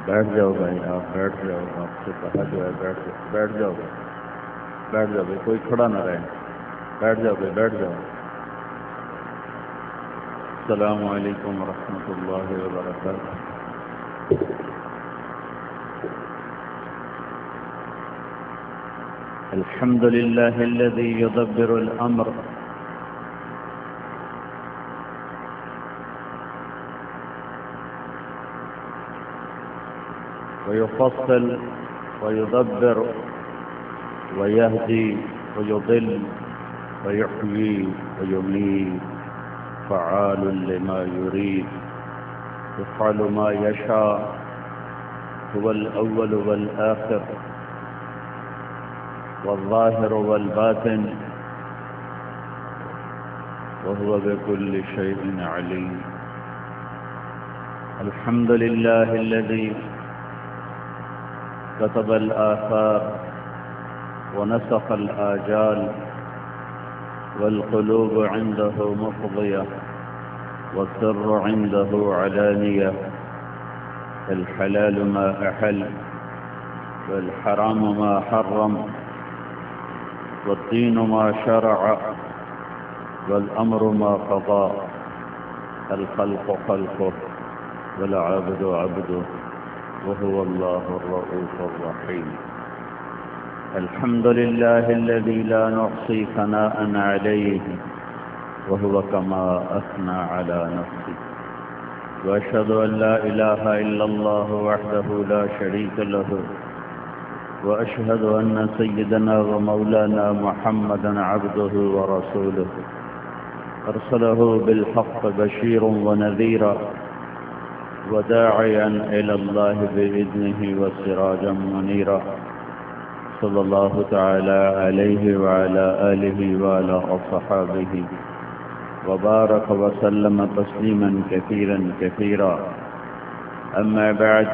بیٹھ جاؤ بھائی، آپ بیٹھ جاؤ، آپ سے کہا جو ہے بیٹھ جاؤ، بیٹھ جاؤ، بیٹھ جاؤ بھائی، کوئی کھڑا نہ رہے، بیٹھ جاؤ بھائی، بیٹھ جاؤ۔ السلام علیکم ورحمۃ اللہ وبرکاتہ۔ الحمد لله الذي يدبر الأمر ويفصل ويدبر ويهدي ويضل ويحيي ويميت، فعال لما يريد، يفعل ما يشاء، هو الأول والآخر والظاهر والباطن، وهو بكل شيء عليم۔ الحمد لله الذي كتب الآثار ونسخ الآجال، والقلوب عنده مفضية والسر عنده علانية، الحلال ما أحل والحرام ما حرم، والدين ما شرع والأمر ما قضى، الخلق خلقه والعبد عبده، وهو الله الرؤوف الرحيم۔ الحمد لله الذي لا نحصي ثناء عليه وهو كما أثنى على نفسه، وأشهد أن لا إله إلا الله وحده لا شريك له، وأشهد أن سيدنا ومولانا محمدا عبده ورسوله، أرسله بالحق بشيرا ونذيرا وداعيا إلى الله بإذنه وسراجا منيرا، صلى الله تعالى عليه وعلى آله وعلى أصحابه وبارك وسلم تسليما كثيرا كثيرا، أما بعد،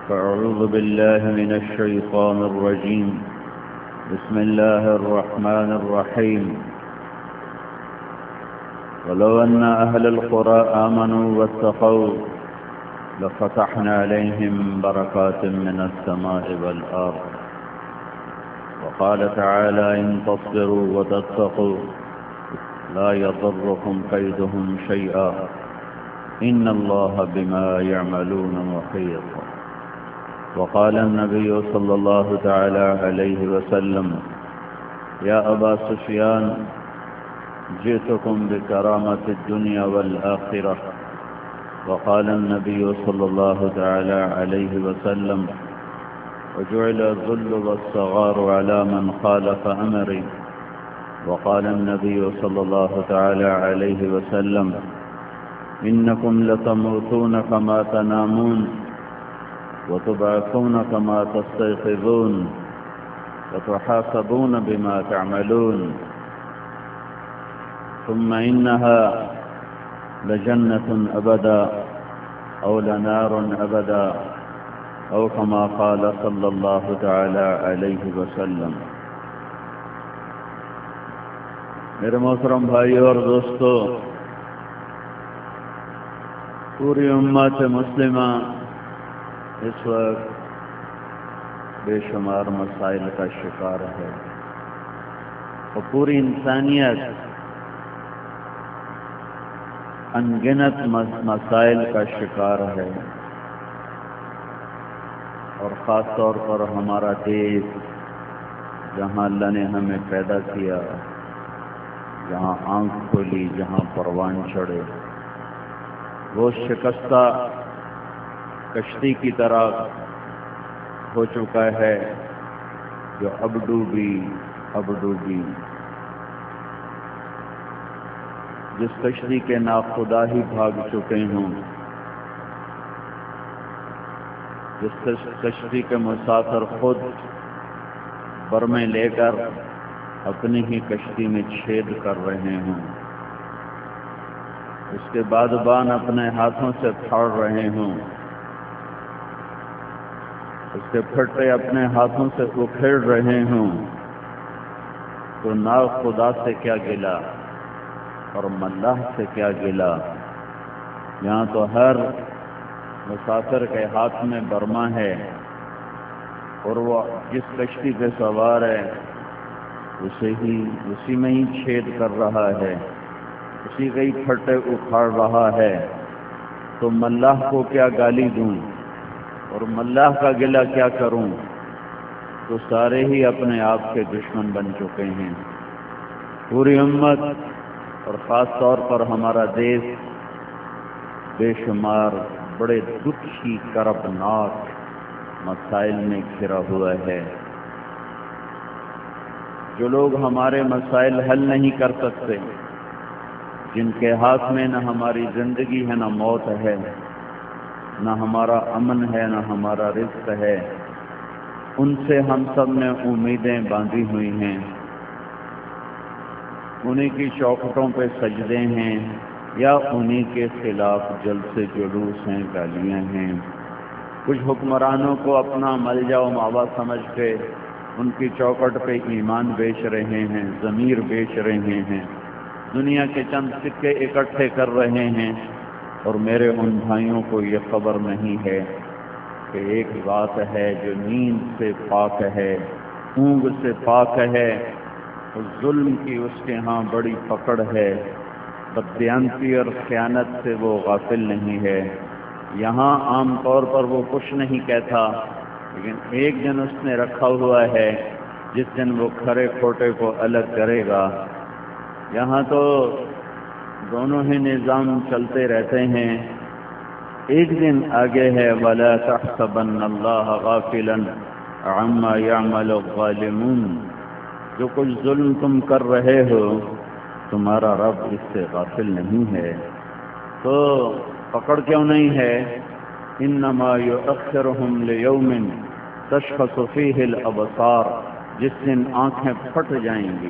فأعوذ بالله من الشيطان الرجيم، بسم الله الرحمن الرحيم، ولو أن أهل القرى آمنوا واتقوا لفتحنا عليهم بركات من السماء والأرض، وقال تعالى إن تصبروا وتتقوا لا يضركم كيدهم شيئا إن الله بما يعملون محيط، وقال النبي صلى الله تعالى عليه وسلم يا أبا سفيان جئتكم بكرامة الدنيا والآخرة، وقال النبي صلى الله تعالى عليه وسلم وجعل الذل والصغار على من خالف أمري، وقال النبي صلى الله تعالى عليه وسلم إنكم لتموتون كما تنامون وتبعثون كما تستيقظون وتحاسبون بما تعملون، ثم إنها لجنة أبدا أو لنار أبدا، أو كما قال صلى الله تعالى عليه وسلم۔ میرے محترم بھائیو اور دوستو، پوری امت مسلمہ اس وقت بے شمار مسائل کا شکار ہے، اور پوری انسانیت انگنت مسائل کا شکار ہے، اور خاص طور پر ہمارا دیش جہاں اللہ نے ہمیں پیدا کیا، جہاں آنکھ کھولی، جہاں پروان چڑھے، وہ شکستہ کشتی کی طرح ہو چکا ہے جو اب ڈوبی جس کشتی کے ناخدا ہی بھاگ چکے ہوں، جس کشتی کے مسافر خود برمیں لے کر اپنی ہی کشتی میں چھید کر رہے ہوں، اس کے بادبان اپنے ہاتھوں سے پھاڑ رہے ہوں، اس کے پھٹے اپنے ہاتھوں سے اکھیڑ رہے ہوں، تو ناؤ خدا سے کیا گلا اور ملاح سے کیا گلا۔ یہاں تو ہر مسافر کے ہاتھ میں برما ہے، اور وہ جس کشتی پہ سوار ہے اسی میں ہی چھید کر رہا ہے، اسی کے ہی پھٹے اکھاڑ رہا ہے، تو ملاح کو کیا گالی دوں اور ملاح کا گلہ کیا کروں؟ تو سارے ہی اپنے آپ کے دشمن بن چکے ہیں۔ پوری امت اور خاص طور پر ہمارا دیش بے شمار بڑے دکھی کربناک مسائل میں گھرا ہوا ہے۔ جو لوگ ہمارے مسائل حل نہیں کر سکتے، جن کے ہاتھ میں نہ ہماری زندگی ہے نہ موت ہے، نہ ہمارا امن ہے نہ ہمارا رزق ہے، ان سے ہم سب نے امیدیں باندھی ہوئی ہیں، انہی کی چوکھٹوں پہ سجدے ہیں یا انہی کے خلاف جلسے جلوس ہیں، گالیاں ہیں۔ کچھ حکمرانوں کو اپنا ملجا و ماوا سمجھ کے ان کی چوکھٹ پہ ایمان بیچ رہے ہیں، ضمیر بیچ رہے ہیں، دنیا کے چند سکے اکٹھے کر رہے ہیں، اور میرے ان بھائیوں کو یہ خبر نہیں ہے کہ ایک ذات ہے جو نیند سے پاک ہے، اونگ سے پاک ہے، اور ظلم کی اس کے ہاں بڑی پکڑ ہے، بددیانتی اور خیانت سے وہ غافل نہیں ہے۔ یہاں عام طور پر وہ کچھ نہیں کہتا، لیکن ایک دن اس نے رکھا ہوا ہے جس دن وہ کھرے کھوٹے کو الگ کرے گا۔ یہاں تو دونوں ہی نظام چلتے رہتے ہیں، ایک دن آگے ہے وَلَا تَحْسَبَنَّ اللَّهَ غَافِلًا عَمَّا يَعْمَلُ الظَّالِمُونَ۔ جو کچھ ظلم تم کر رہے ہو تمہارا رب اس سے غافل نہیں ہے، تو پکڑ کیوں نہیں ہے؟ انما یؤخرہم لیوم تشخص فیہ الابصار، جس دن آنکھیں پھٹ جائیں گی،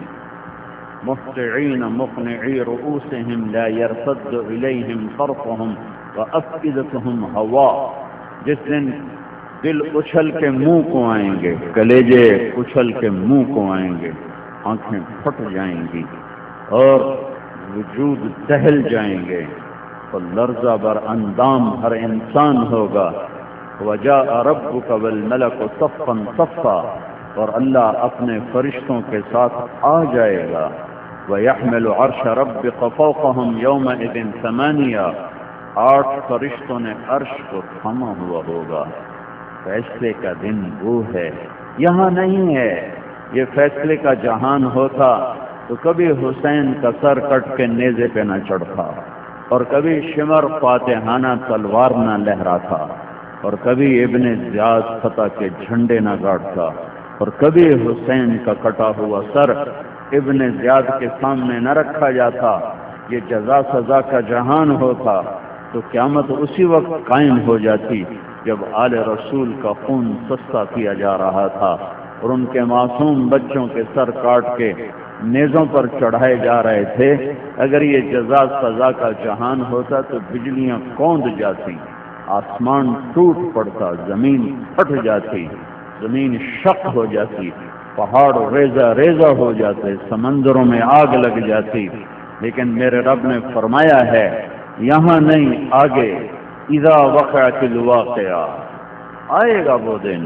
مہطعین مقنعی رؤوسہم لا یرتد الیہم طرفہم وافئدتہم ہوا، جس دن دل اچھل کے منہ کو آئیں گے، کلیجے اچھل کے منہ کو آئیں گے، آنکھیں پھٹ جائیں گی اور وجود دہل جائیں گے، تو لرزہ بر اندام ہر انسان ہوگا۔ وجاء ربک والملک صفا صفا، اور اللہ اپنے فرشتوں کے ساتھ آ جائے گا۔ وَيَحْمِلُ عَرْشَ رَبِّكَ فَوْقَهُمْ يَوْمَئِذٍ ثَمَانِيَةٌ، 8 فرشتوں نے عرش کو تھاما ہوا ہوگا۔ فیصلے کا دن وہ ہے، یہاں نہیں ہے۔ یہ فیصلے کا جہان ہوتا تو کبھی حسین کا سر کٹ کے نیزے پہ نہ چڑھتا، اور کبھی شمر فاتحانہ تلوار نہ لہراتا، اور کبھی ابن زیاد فتح کے جھنڈے نہ گاڑتا، اور کبھی حسین کا کٹا ہوا سر ابن زیاد کے سامنے نہ رکھا جاتا۔ یہ جزا سزا کا جہان ہوتا تو قیامت اسی وقت قائم ہو جاتی جب آل رسول کا خون سستا کیا جا رہا تھا اور ان کے معصوم بچوں کے سر کاٹ کے نیزوں پر چڑھائے جا رہے تھے۔ اگر یہ جزا سزا کا جہان ہوتا تو بجلیاں کوند جاتی، آسمان ٹوٹ پڑتا، زمین پھٹ جاتی، زمین شق ہو جاتی، پہاڑ ریزہ ریزہ ہو جاتے، سمندروں میں آگ لگ جاتی۔ لیکن میرے رب نے فرمایا ہے یہاں نہیں، آگے اذا وقعت الواقعہ، آئے گا وہ دن،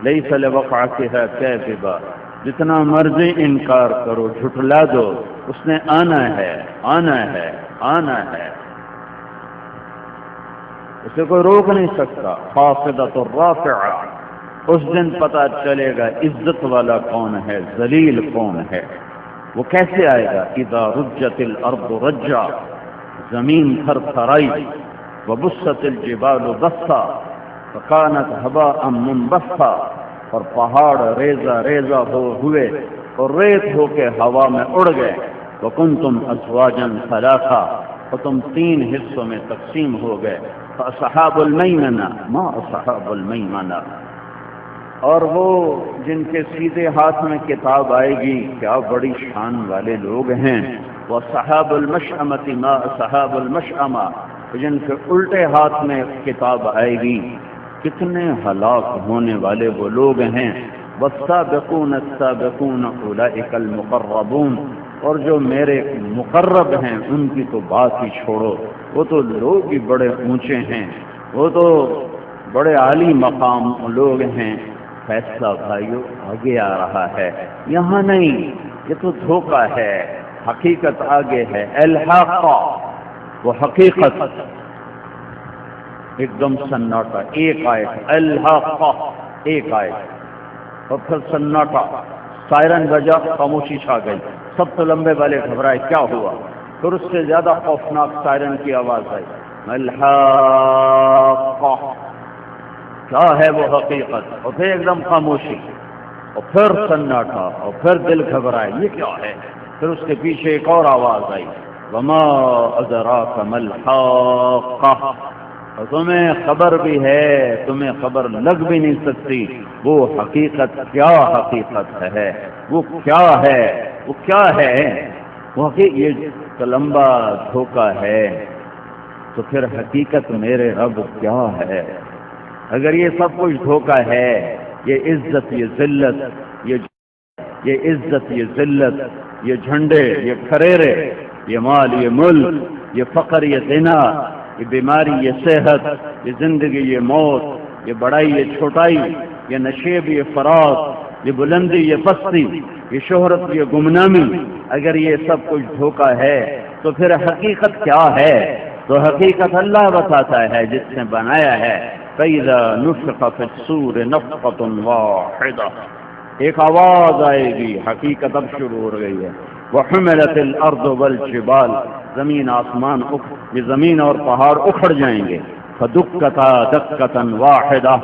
لیس لوقعتها کاذبہ، جتنا مرضی انکار کرو، جھٹلا دو، اس نے آنا ہے، آنا ہے، آنا ہے، اسے کوئی روک نہیں سکتا۔ خافضۃ الرافعہ، اس دن پتہ چلے گا عزت والا کون ہے، ذلیل کون ہے۔ وہ کیسے آئے گا؟ اذا رجت الارض رجا، زمین تھر تھرائی، وبست الجبال بسا فکانت هباء منبثا، اور پہاڑ ریزہ ریزہ ہوئے اور ریت ہو کے ہوا میں اڑ گئے۔ وکنتم ازواجا ثلاثا، اور تم 3 حصوں میں تقسیم ہو گئے۔ فاصحاب المیمنہ ما اصحاب المیمنہ، اور وہ جن کے سیدھے ہاتھ میں کتاب آئے گی، کیا بڑی شان والے لوگ ہیں۔ وَصَحَابُ الْمَشْأَمَةِ مَا أَصْحَابُ الْمَشْأَمَةِ، جن کے الٹے ہاتھ میں کتاب آئے گی، کتنے ہلاک ہونے والے وہ لوگ ہیں۔ وَالسَّابِقُونَ السَّابِقُونَ أُولَئِكَ الْمُقَرَّبُونَ، اور جو میرے مقرب ہیں ان کی تو بات ہی چھوڑو، وہ تو لوگ ہی بڑے اونچے ہیں، وہ تو بڑے عالی مقام لوگ ہیں۔ فیصلہ بھائیو آگے آ رہا ہے، یہاں نہیں، یہ تو دھوکہ ہے، حقیقت آگے ہے۔ الحاق، وہ حقیقت، ایک دم سناٹا، ایک آیت، الحاق ایک آیت، اور پھر سناٹا، سائرن بجا، خاموشی چھا گئی، سب تو لمبے والے گھبرائے کیا ہوا، پھر اس سے زیادہ خوفناک سائرن کی آواز آئی، الحاق، کیا ہے وہ حقیقت، اور پھر ایک دم خاموشی، اور پھر سناٹا، اور پھر دل گھبرائے یہ کیا ہے، پھر اس کے پیچھے ایک اور آواز آئی، وما ادراک ما الحاقہ، اور تمہیں خبر بھی ہے، تمہیں خبر لگ بھی نہیں سکتی وہ حقیقت کیا حقیقت ہے، وہ کیا ہے، وہ کیا ہے، وہ یہ لمبا دھوکہ ہے، تو پھر حقیقت میرے رب کیا ہے؟ اگر یہ سب کچھ دھوکہ ہے، یہ عزت، یہ ذلت، یہ عزت، یہ ذلت، یہ جھنڈے، یہ کھریرے، یہ مال، یہ ملک، یہ فقر، یہ غنا، یہ بیماری، یہ صحت، یہ زندگی، یہ موت، یہ بڑائی، یہ چھوٹائی، یہ نشیب، یہ فراغ، یہ بلندی، یہ پستی، یہ شہرت، یہ گمنامی، اگر یہ سب کچھ دھوکہ ہے تو پھر حقیقت کیا ہے؟ تو حقیقت اللہ بتاتا ہے جس نے بنایا ہے۔ فَإِذَا نُفِخَ فِي الصُّورِ نَفْخَةٌ وَاحِدَةٌ، ایک آواز آئے گی، حقیقت اب شروع ہو گئی ہے۔ وَحُمِلَتِ الْأَرْضُ وَالْجِبَالُ، زمین آسمان، یہ زمین اور پہاڑ اکھڑ جائیں گے۔ فَدُكَّتَا دَكَّةً وَاحِدَةً،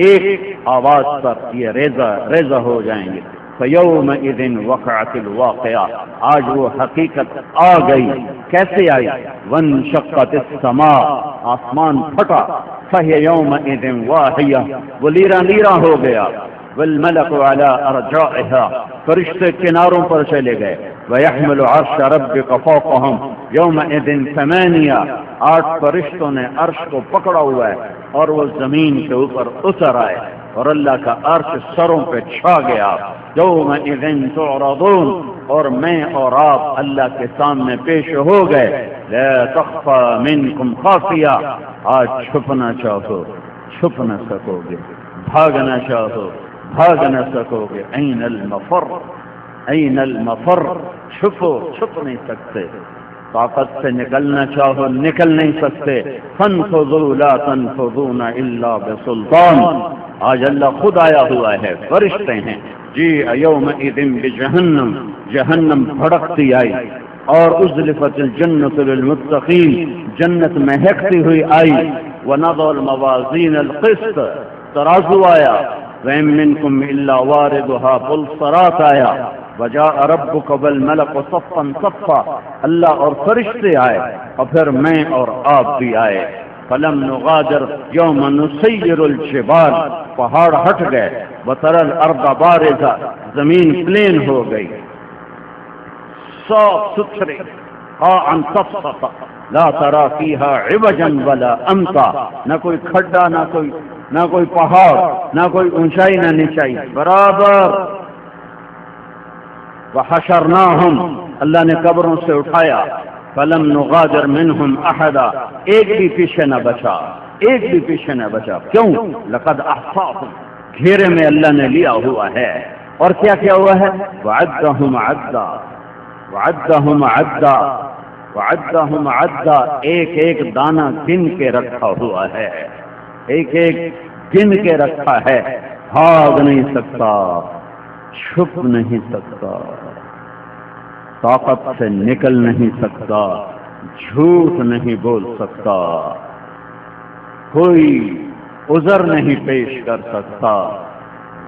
ایک آواز پر یہ ریزہ ریزہ ہو جائیں گے۔ فَيَوْمَئِذٍ وَقَعَتِ الْوَاقِعَةُ، آج وہ حقیقت آ گئی، کیسے آئی؟ وَانشَقَّتِ السَّمَاءُ، آسمان پھٹا، فَهِيَ يَوْمَئِذٍ وَاهِيَةٌ، وہ لیرا لیرا ہو گیا۔ وَالْمَلَكُ عَلَى أَرْجَائِهَا، فرشتے کناروں پر چلے گئے۔ وَيَحْمِلُ عَرْشَ رَبِّكَ فَوْقَهُمْ يَوْمَئِذٍ ثَمَانِيَةٌ، 8 فرشتوں نے عرش کو پکڑا ہوا ہے اور وہ زمین کے اوپر اتر آئے، اور اللہ کا عرش سروں پہ چھا گیا۔ يَوْمَئِذٍ تُعْرَضُونَ، اور میں اور آپ اللہ کے سامنے پیش ہو گئے۔ لَا تَخْفَى مِنْكُمْ خَافِيَةٌ، آج چھپنا چاہو چھپ نہ سکو گے، بھاگنا چاہو بھاگ نہ سکو گے۔ این المفر، این المفر، چھپو چھپ نہیں سکتے، طاقت سے نکلنا چاہو نکل نہیں سکتے۔ فانفذوا لا تنفذون الا بسلطان، آج اللہ خود آیا ہوا ہے، فرشتے ہیں۔ جی یومئذ بجہنم، جہنم بھڑکتی آئی، اور ازلفت الجنت للمتقین، جنت مہکتی ہوئی آئی۔ ونضع الموازین القسط، ترازو آیا۔ وَإِن مِّنكُمْ إِلَّا وَارِدُهَا، پل صراط آیا۔ وَجَاءَ رَبُّكَ وَالْمَلَكُ صَفًّا صَفًّا، اللہ اور فرشتے آئے، اور پھر میں اور آپ بھی آئے۔ فَلَمْ نُغَادِرْ يَوْمَ نُسَيِّرُ الْجِبَالَ، پہاڑ ہٹ گئے۔ وَتَرَى الْأَرْضَ بَارِزَةً، زمین پلین ہو گئی، صاف ستھری، قاعًا صفصفا، لا ترى فيها عوجا ولا امتا، نہ کوئی کھڈا، نہ کوئی پہاڑ، نہ کوئی اونچائی نہ نچائی، برابر۔ وحشرناہم، اللہ نے قبروں سے اٹھایا۔ فلم نغادر منہم احدا، ایک بھی پیچھے نہ بچا، ایک بھی پیچھے نہ بچا۔ کیوں؟ لقد احصاہم، گھیرے میں اللہ نے لیا ہوا ہے۔ اور کیا کیا ہوا ہے؟ وعدہم عدا، وعدہم عدا، وعدہم عدا، ایک ایک دانہ گن کے رکھا ہوا ہے، ایک ایک گن کے رکھا ہے۔ بھاگ نہیں سکتا، چھپ نہیں سکتا، طاقت سے نکل نہیں سکتا، جھوٹ نہیں بول سکتا، کوئی عذر نہیں پیش کر سکتا۔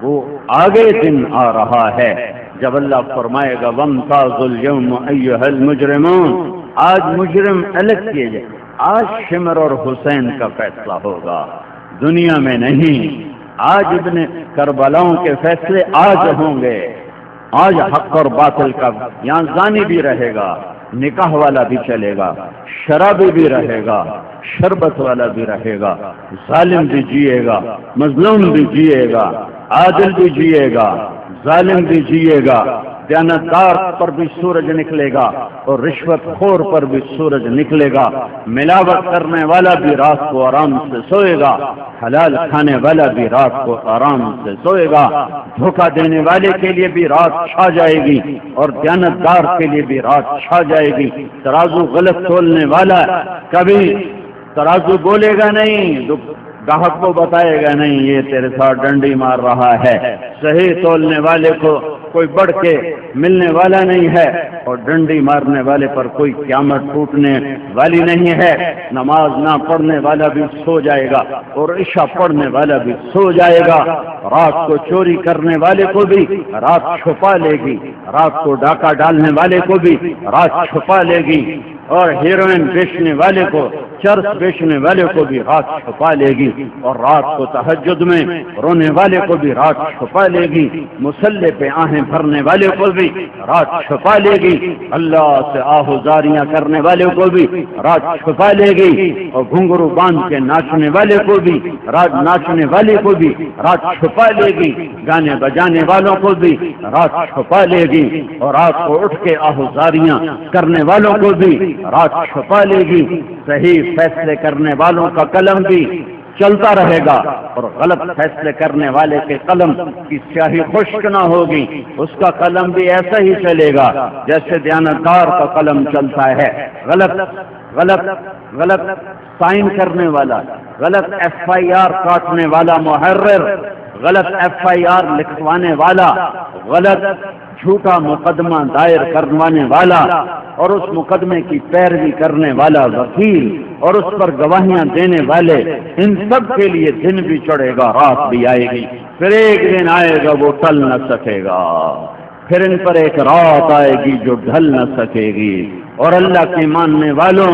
وہ آگے دن آ رہا ہے جب اللہ فرمائے گا وَامْتَازُوا الْيَوْمَ أَيُّهَا الْمُجْرِمُونَ، آج مجرم الگ کیے جائے، آج شمر اور حسین کا فیصلہ ہوگا، دنیا میں نہیں۔ آج ابن کربلاؤں کے فیصلے آج ہوں گے. آج حق اور باطل کا یہاں زانی بھی رہے گا، نکاح والا بھی چلے گا، شرابی بھی رہے گا، شربت والا بھی رہے گا، ظالم بھی جیے گا، مظلوم بھی جیے گا، عادل بھی جیے گا، ظالم بھی جیے گا. دیانتدار پر بھی سورج نکلے گا اور رشوت خور پر بھی سورج نکلے گا. ملاوٹ کرنے والا بھی رات کو آرام سے سوئے گا، حلال کھانے والا بھی رات کو آرام سے سوئے گا. دھوکہ دینے والے کے لیے بھی رات چھا جائے گی اور دیانتدار کے لیے بھی رات چھا جائے گی. ترازو غلط تولنے والا کبھی ترازو بولے گا نہیں، گاہک کو بتائے گا نہیں یہ تیرے ساتھ ڈنڈی مار رہا ہے. صحیح تولنے والے کو کوئی بڑھ کے ملنے والا نہیں ہے اور ڈنڈی مارنے والے پر کوئی قیامت ٹوٹنے والی نہیں ہے. نماز نہ پڑھنے والا بھی سو جائے گا اور عشاء پڑھنے والا بھی سو جائے گا. رات کو چوری کرنے والے کو بھی رات چھپا لے گی، رات کو ڈاکہ ڈالنے والے کو بھی رات چھپا لے گی، اور ہیروئن بیچنے والے کو، چرس بیچنے والے کو بھی رات چھپا لے گی، اور رات کو تہجد میں رونے والے کو بھی رات چھپا لے گی، مصلی پہ آہیں بھرنے والے کو بھی رات چھپا لے گی، اللہ سے آہوزاریاں کرنے والے کو بھی رات چھپا لے گی، اور گھنگرو باندھ کے ناچنے والے کو بھی رات، ناچنے والے کو بھی رات چھپا لے گی، گانے بجانے والوں کو بھی رات چھپا لے گی، اور رات کو اٹھ کے آہوزاریاں کرنے والوں کو بھی رات چھپا لے گی. صحیح فیصلے کرنے والوں کا قلم بھی چلتا رہے گا اور غلط فیصلے کرنے والے کے قلم کی سیاہی خشک نہ ہوگی، اس کا قلم بھی ایسا ہی چلے گا جیسے دیانتدار کا قلم چلتا ہے. غلط غلط غلط سائن کرنے والا، غلط FIR کاٹنے والا محرر، غلط FIR لکھوانے والا، غلط جھوٹا مقدمہ دائر کروانے والا اور اس مقدمے کی پیروی کرنے والا وکیل اور اس پر گواہیاں دینے والے، ان سب کے لیے دن بھی چڑھے گا، رات بھی آئے گی. پھر ایک دن آئے گا وہ ٹل نہ سکے گا، پھر ان پر ایک رات آئے گی جو ڈھل نہ سکے گی، اور اللہ کے ماننے والوں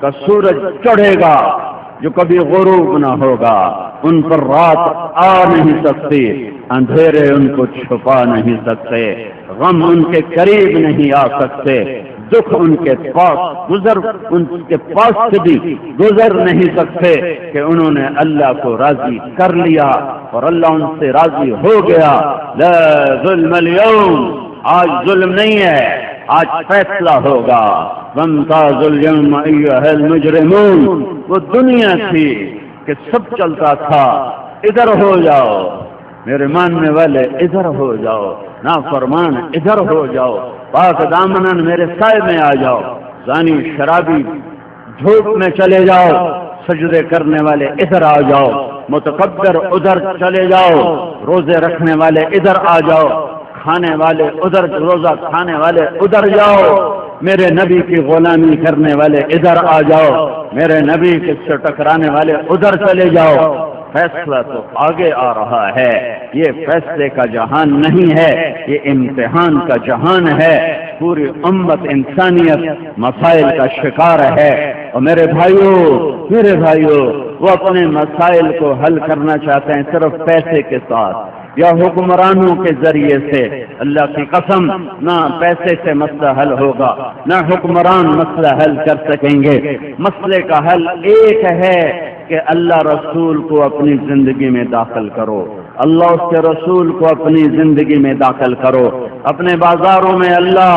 کا سورج چڑھے گا جو کبھی غروب نہ ہوگا. ان پر رات آ نہیں سکتی، اندھیرے ان کو چھپا نہیں سکتے، غم ان کے قریب نہیں آ سکتے، دکھ ان کے پاس ان کے پاس سے بھی گزر نہیں سکتے کہ انہوں نے اللہ کو راضی کر لیا اور اللہ ان سے راضی ہو گیا. لا ظلم اليوم، آج ظلم نہیں ہے، آج فیصلہ ہوگا. وامتازوا اليوم ایھا المجرمون، وہ دنیا تھی کہ سب چلتا تھا، ادھر ہو جاؤ میرے ماننے والے، ادھر ہو جاؤ نافرمان، ادھر ہو جاؤ پاک دامن میرے سائے میں آ جاؤ. زانی شرابی دھوپ میں چلے جاؤ، سجدے کرنے والے ادھر آ جاؤ، متکبر ادھر چلے جاؤ، روزے رکھنے والے ادھر آ جاؤ، کھانے والے ادھر، روزہ کھانے والے ادھر جاؤ، میرے نبی کی غلامی کرنے والے ادھر آ جاؤ، میرے نبی سے ٹکرانے والے ادھر چلے جاؤ. فیصلہ تو آگے آ رہا ہے. یہ فیصلے کا جہان نہیں ہے، یہ امتحان کا جہان ہے. پوری امت انسانیت مسائل کا شکار ہے، اور میرے بھائیوں وہ اپنے مسائل کو حل کرنا چاہتے ہیں صرف پیسے کے ساتھ یا حکمرانوں کے ذریعے سے. اللہ کی قسم، نہ پیسے سے مسئلہ حل ہوگا، نہ حکمران مسئلہ حل کر سکیں گے. مسئلے کا حل ایک ہے کہ اللہ رسول کو اپنی زندگی میں داخل کرو، اللہ اس کے رسول کو اپنی زندگی میں داخل کرو. اپنے بازاروں میں اللہ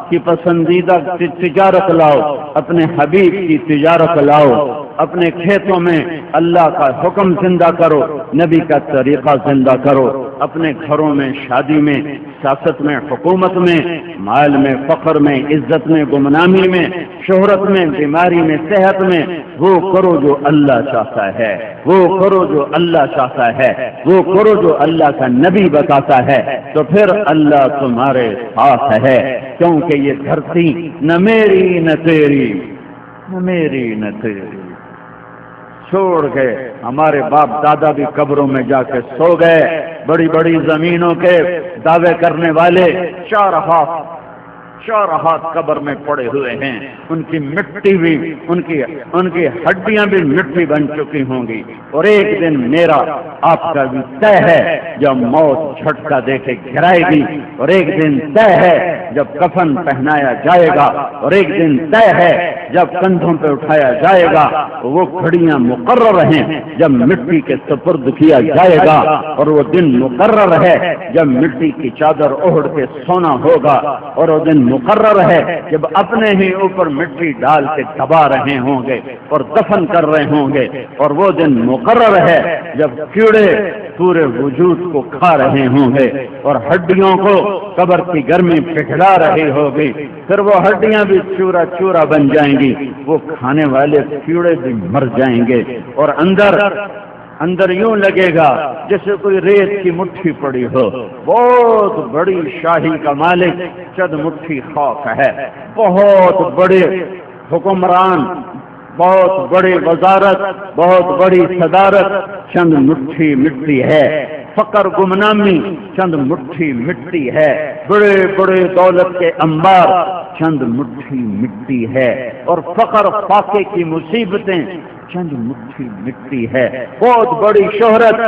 کی پسندیدہ تجارت لاؤ، اپنے حبیب کی تجارت لاؤ. اپنے کھیتوں میں اللہ کا حکم زندہ کرو، نبی کا طریقہ زندہ کرو. اپنے گھروں میں، شادی میں، سیاست میں، حکومت میں، مال میں، فقر میں، عزت میں، گمنامی میں، شہرت میں، بیماری میں، صحت میں، وہ کرو جو اللہ چاہتا ہے، وہ کرو جو اللہ چاہتا ہے، وہ کرو جو اللہ کا نبی بتاتا ہے. تو پھر اللہ تمہارے ساتھ ہے، کیونکہ یہ دھرتی نہ میری نہ تیری، نہ میری نہ تیری. چھوڑ گئے ہمارے باپ دادا بھی قبروں میں جا کے سو گئے. بڑی بڑی زمینوں کے دعوے کرنے والے 4 ہاتھ قبر میں پڑے ہوئے ہیں، ان کی مٹی بھی ان کی ہڈیاں بھی مٹی بن چکی ہوں گی، اور ایک دن میرا آپ کا بھی طے ہے جب موت جھٹکا دے کے گرائے گی، اور ایک دن طے ہے جب کفن پہنایا جائے گا، اور ایک دن طے ہے جب کندھوں پہ اٹھایا جائے گا، وہ گھڑیاں مقرر ہیں جب مٹی کے سپرد کیا جائے گا، اور وہ دن مقرر ہے جب مٹی کی چادر اوڑھ کے سونا ہوگا، اور وہ دن مقرر ہے جب اپنے ہی اوپر مٹی ڈال کے دبا رہے ہوں گے اور دفن کر رہے ہوں گے، اور وہ دن مقرر ہے جب کیڑے پورے وجود کو کھا رہے ہوں گے اور ہڈیوں کو قبر کی گرمی پگھلا رہی ہوگی، پھر وہ ہڈیاں بھی چورا چورا بن جائیں گی، وہ کھانے والے کیڑے بھی مر جائیں گے، اور اندر یوں لگے گا جیسے کوئی ریت کی مٹھی پڑی ہو، بہت بڑی شاہی کا مالک چند مٹھی خاک ہے، بہت بڑے حکمران، بہت بڑی وزارت، بہت بڑی صدارت چند مٹھی مٹی ہے، فقر گمنامی چند مٹھی مٹی ہے، بڑے بڑے دولت کے انبار چند مٹھی مٹی ہے، اور فقر فاقے کی مصیبتیں چند مٹھی مٹی ہے، بہت بڑی شہرت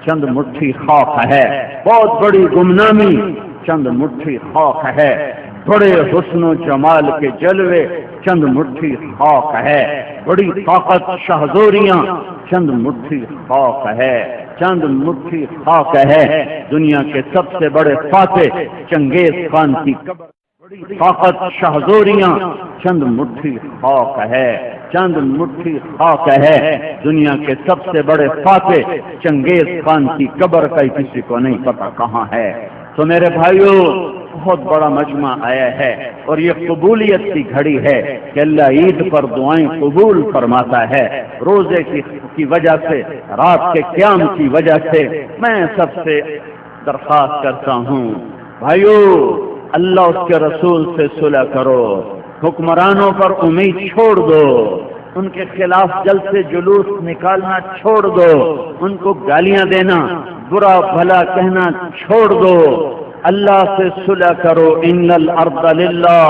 چند مٹھی خاک ہے، بہت بڑی گمنامی چند مٹھی خاک ہے، بڑے حسن و جمال کے جلوے چند مٹھی خاک ہے، بڑی طاقت شہزوریاں چند مٹھی خاک ہے، چند مٹھی خاک ہے۔ دنیا کے سب سے بڑے فاتح چنگیز خان کی قبر، بڑی طاقت شہزوریاں چند مٹھی خاک ہے، چند مٹھی خاک ہے۔ دنیا کے سب سے بڑے فاتح چنگیز خان کی قبر کا کسی کو نہیں پتا کہاں ہے۔ تو میرے بھائیوں، بہت بڑا مجمع آیا ہے، اور یہ قبولیت کی گھڑی ہے کہ اللہ عید پر دعائیں قبول فرماتا ہے، روزے کی وجہ سے، رات کے قیام کی وجہ سے۔ میں سب سے درخواست کرتا ہوں، بھائیوں، اللہ اس کے رسول سے صلح کرو، حکمرانوں پر امید چھوڑ دو، ان کے خلاف جلسے جلوس نکالنا چھوڑ دو، ان کو گالیاں دینا، برا بھلا کہنا چھوڑ دو، اللہ سے صلح کرو۔ ان الارض للہ،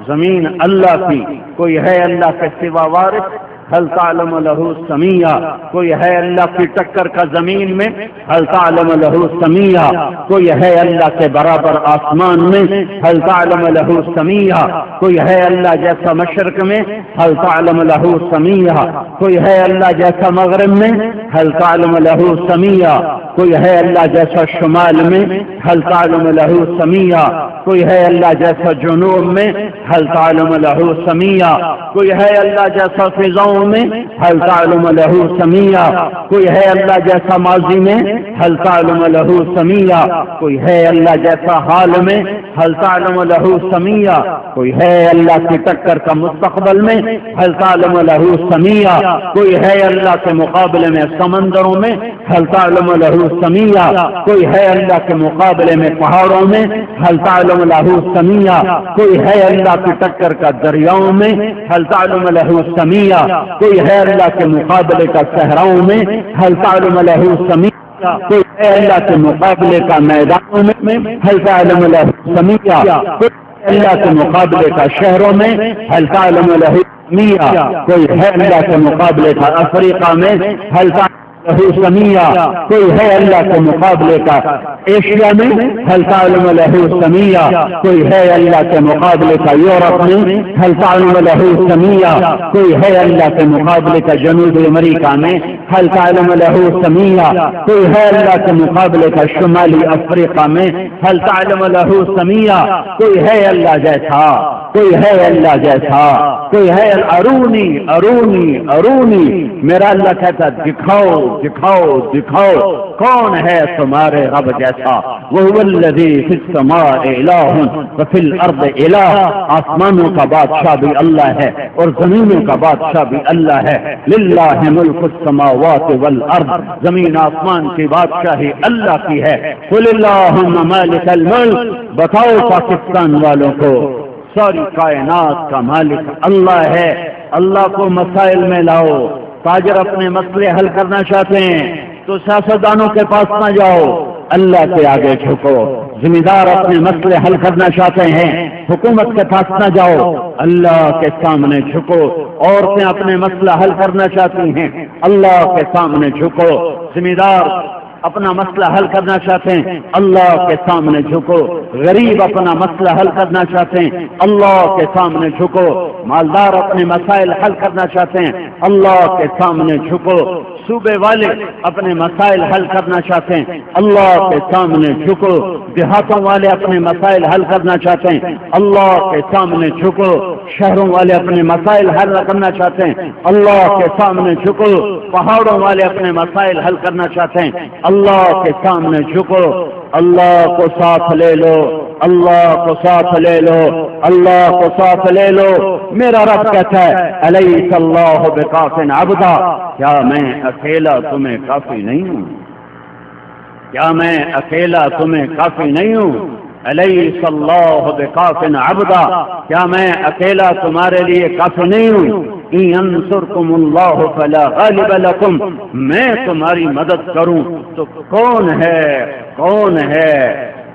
زمین اللہ کی، کوئی ہے اللہ کے سوا وارث؟ هل تعلم له سمیہ، کوئی ہے اللہ کی ٹکر کا زمین میں؟ هل تعلم له سمیہ، کوئی ہے اللہ کے برابر آسمان میں؟ هل تعلم له سمیہ، کوئی ہے اللہ جیسا مشرق میں؟ هل تعلم له سمیہ، کوئی ہے اللہ جیسا مغرب میں؟ هل تعلم له سمیہ، کوئی ہے اللہ جیسا شمال میں؟ هل تعلم له سمیہ، کوئی ہے اللہ جیسا جنوب میں؟ هل تعلم له سمیہ، کوئی ہے اللہ جیسا فضاؤں میں؟ هل تعلم له سمیہ، کوئی ہے اللہ جیسا ماضی میں؟ هل تعلم له سمیہ، کوئی ہے اللہ جیسا حال میں؟ هل تعلم له سمیہ، کوئی ہے اللہ کی ٹکر کا مستقبل میں؟ هل تعلم له سمیہ، کوئی ہے اللہ کے مقابلے میں سمندروں میں؟ هل تعلم له سمیہ، کوئی ہے اللہ کے مقابلے میں پہاڑوں میں؟ هل تعلم له سمیہ، کوئی ہے اللہ کی ٹکر کا دریاؤں میں؟ هل تعلم له سمیہ، کوئی ہے اللہ کے مقابلے کا صحراؤں میں؟ هل تعلم له سمیہ، کوئی ہے اللہ کے مقابلے کا میدانوں میں؟ هل تعلم له سمیہ، کوئی ہے اللہ کے مقابلے کا شہروں میں؟ هل تعلم له سمیہ، کوئی ہے اللہ کے مقابلے کا افریقہ میں؟ هل تعلم له سمیہ، کوئی ہے اللہ کے مقابلے کا ایشیا میں؟ هل تعلم له سمیہ، کوئی ہے اللہ کے مقابلے کا یورپ میں؟ هل تعلم له سمیہ، کوئی ہے اللہ کے مقابلے کا جنوبی امریکہ میں؟ هل تعلم له سمیہ، کوئی ہے اللہ کے مقابلے کا شمالی افریقہ میں؟ هل تعلم له سمیہ، کوئی ہے اللہ جیسا، کوئی ہے اللہ جیسا، کوئی ہے ارونی ارونی ارونی، میرا اللہ کہتا دکھاؤ دکھاؤ دکھاؤ، کون ہے تمہارے رب جیسا؟ وہو الذی فی السماء الہ وفی الارض الہ، آسمانوں کا بادشاہ بھی اللہ ہے اور زمینوں کا بادشاہ بھی اللہ ہے۔ للہ ملک السماوات والارض، زمین آسمان کی بادشاہی اللہ کی ہے۔ قل اللہم مالک الملک، بتاؤ پاکستان والوں کو ساری کائنات کا مالک اللہ ہے۔ اللہ کو مسائل میں لاؤ۔ تاجر اپنے مسئلے حل کرنا چاہتے ہیں تو سیاستدانوں کے پاس نہ جاؤ، اللہ کے آگے جھکو۔ ذمہ دار اپنے مسئلے حل کرنا چاہتے ہیں، حکومت کے پاس نہ جاؤ، اللہ کے سامنے جھکو۔ عورتیں اپنے مسئلہ حل کرنا چاہتی ہیں، اللہ کے سامنے جھکو۔ ذمہ دار اپنا مسئلہ حل کرنا چاہتے ہیں، اللہ کے سامنے جھکو۔ غریب اپنا مسئلہ حل کرنا چاہتے ہیں، اللہ کے سامنے جھکو۔ مالدار اپنے مسائل حل کرنا چاہتے ہیں، اللہ کے سامنے جھکو۔ صوبے والے اپنے مسائل حل کرنا چاہتے ہیں، اللہ کے سامنے جھکو۔ دیہاتوں والے اپنے مسائل حل کرنا چاہتے ہیں، اللہ کے سامنے جھکو۔ شہروں والے اپنے مسائل حل کرنا چاہتے ہیں، اللہ کے سامنے جھکو۔ پہاڑوں والے اپنے مسائل حل کرنا چاہتے ہیں، اللہ کے سامنے جھکو۔ اللہ کو ساتھ لے لو، اللہ کو ساتھ لے لو، اللہ کو ساتھ لے لو۔ میرا رب کہتا ہے الیس اللہ بکاف عبدا، کیا میں اکیلا تمہیں کافی نہیں ہوں؟ کیا میں اکیلا تمہیں کافی نہیں ہوں؟ الیس اللہ بکاف عبدا، کیا میں اکیلا تمہارے لیے کافی نہیں ہوں؟ ان ینصرکم اللہ فلا غالب لکم، میں تمہاری مدد کروں تو کون ہے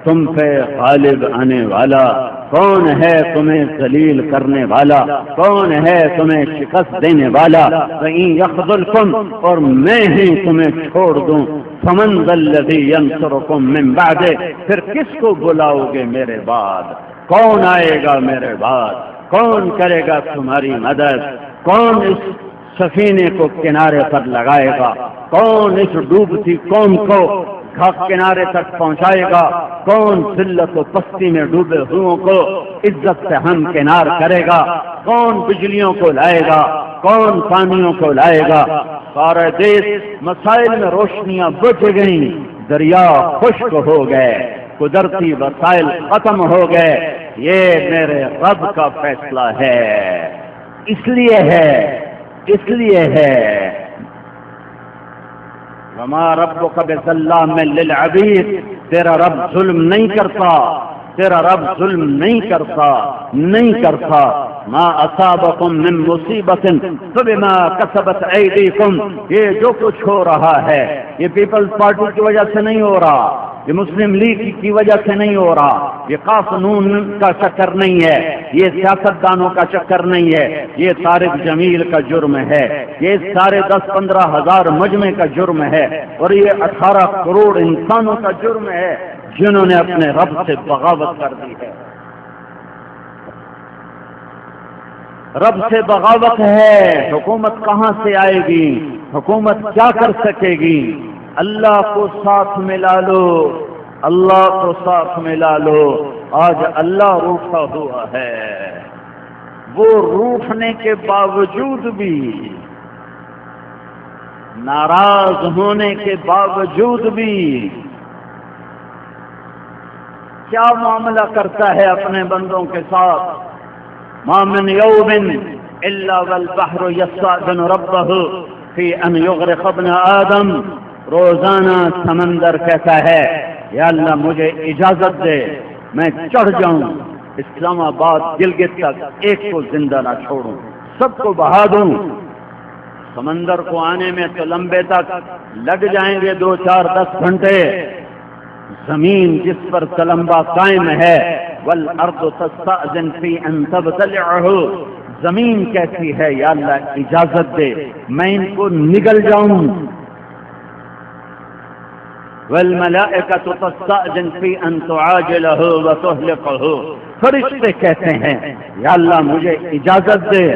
تم پہ غالب آنے والا؟ کون ہے تمہیں ذلیل کرنے والا؟ کون ہے تمہیں شکست دینے والا؟ فإن یخذلکم، اور میں ہی تمہیں چھوڑ دوں، فمن ذا الذی ینصرکم من بعد، پھر کس کو بلاؤ گے میرے بعد؟ کون آئے گا میرے بعد؟ کون کرے گا تمہاری مدد؟ کون اس سفینے کو کنارے پر لگائے گا؟ کون اس ڈوبتی قوم کو کنارے تک پہنچائے گا؟ کون ذلت و پستی میں ڈوبے ہوئوں کو عزت سے ہم کنار کرے گا؟ کون بجلیوں کو لائے گا؟ کون پانیوں کو لائے گا؟ سارے دیش مسائل میں روشنیاں بجھ گئیں، دریا خشک ہو گئے، قدرتی وسائل ختم ہو گئے۔ یہ میرے رب کا فیصلہ ہے، اس لیے ہے وما ربک بظلام للعبید، تیرا رب ظلم نہیں کرتا، تیرا رب ظلم نہیں کرتا۔ ما اصابکم من مصیبت فبما کسبت ایدیکم، یہ جو کچھ ہو رہا ہے یہ پیپلز پارٹی کی وجہ سے نہیں ہو رہا، یہ مسلم لیگ کی وجہ سے نہیں ہو رہا، یہ قانون کا چکر نہیں ہے، یہ سیاستدانوں کا چکر نہیں ہے، یہ طارق جمیل کا جرم ہے، یہ سارے 10-15 ہزار مجمع کا جرم ہے، اور یہ 18 کروڑ انسانوں کا جرم ہے جنہوں نے اپنے رب سے بغاوت کر دی ہے۔ رب سے بغاوت ہے، حکومت کہاں سے آئے گی؟ حکومت کیا کر سکے گی؟ اللہ کو ساتھ ملا لو، اللہ کو ساتھ ملا لو۔ آج اللہ روٹھا ہوا ہے، وہ روٹھنے کے باوجود بھی، ناراض ہونے کے باوجود بھی کیا معاملہ کرتا ہے اپنے بندوں کے ساتھ؟ ما من یوم الا والبحر یستأذن ربہ فی ان یغرق ابن آدم، روزانہ سمندر کہتا ہے یا اللہ مجھے اجازت دے میں چڑھ جاؤں اسلام آباد گلگت تک، ایک کو زندہ نہ چھوڑوں، سب کو بہا دوں۔ سمندر کو آنے میں تو لمبے تک لگ جائیں گے 2-4-10 گھنٹے۔ زمین جس پر تلمبا قائم ہے، والارض تستأذن فی ان تبتلعہ، زمین کہتی ہے یا اللہ اجازت دے میں ان کو نگل جاؤں۔ والملائکۃ تستأذن فی ان تعاجلہ وتہلکہ، فرشتے کہتے ہیں یا اللہ مجھے اجازت دے،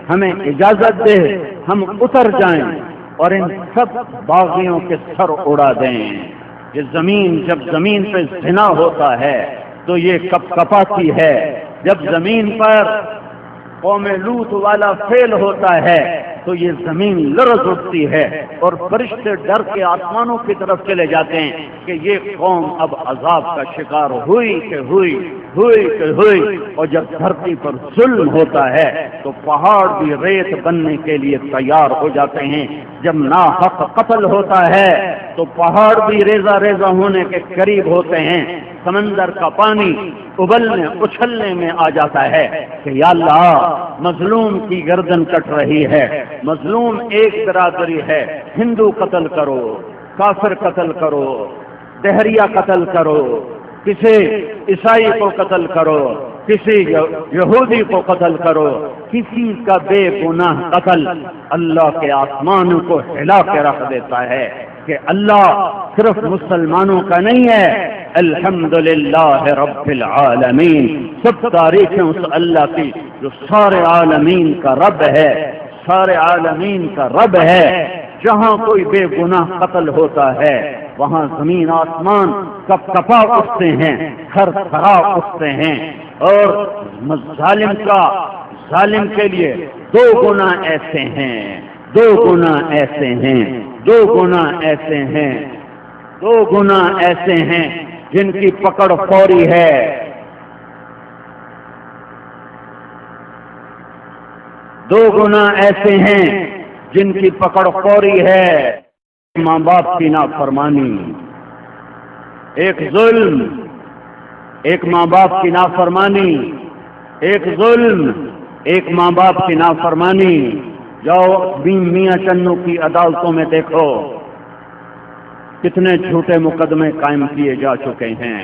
ہمیں اجازت دے ہم اتر جائیں اور ان سب باغیوں کے سر اڑا دیں۔ یہ زمین، جب زمین پہ زنا ہوتا ہے تو یہ کپ کپاتی ہے، جب زمین پر قوم لوط والا فعل ہوتا ہے تو یہ زمین لرز اٹھتی ہے اور فرشتے ڈر کے آسمانوں کی طرف چلے جاتے ہیں کہ یہ قوم اب عذاب کا شکار ہوئی، اور جب دھرتی پر ظلم ہوتا ہے تو پہاڑ بھی ریت بننے کے لیے تیار ہو جاتے ہیں، جب ناحق قتل ہوتا ہے تو پہاڑ بھی ریزہ ریزہ ہونے کے قریب ہوتے ہیں، سمندر کا پانی ابلنے اچھلنے میں آ جاتا ہے کہ یا اللہ مظلوم کی گردن کٹ رہی ہے، مظلوم ایک برادری ہے، ہندو قتل کرو، کافر قتل کرو، دہریہ قتل کرو، کسی عیسائی کو قتل کرو، کسی یہودی کو قتل کرو، کسی کا بے گناہ قتل اللہ کے آسمان کو ہلا کے رکھ دیتا ہے کہ اللہ صرف مسلمانوں کا نہیں ہے، الحمدللہ رب العالمین، سب تعریفیں اس اللہ کی جو سارے عالمین کا رب ہے، سارے عالمین کا رب ہے۔ جہاں کوئی بے گناہ قتل ہوتا ہے وہاں زمین آسمان کپ کپا اٹھتے ہیں، تھر تھرا اٹھتے ہیں، اور ظالم کے لیے دو گناہ ایسے ہیں، دو گناہ ایسے ہیں، دو گناہ ایسے ہیں، دو گناہ ایسے ہیں جن کی پکڑ فوری ہے۔ دو گناہ ایسے ہیں جن کی پکڑ فوری ہے، ماں باپ کی نافرمانی، ایک ظلم، ایک ماں باپ کی نافرمانی، ایک ظلم، ایک ماں باپ کی نافرمانی۔ جاؤ میاں چنو کی عدالتوں میں دیکھو کتنے جھوٹے مقدمے قائم کیے جا چکے ہیں،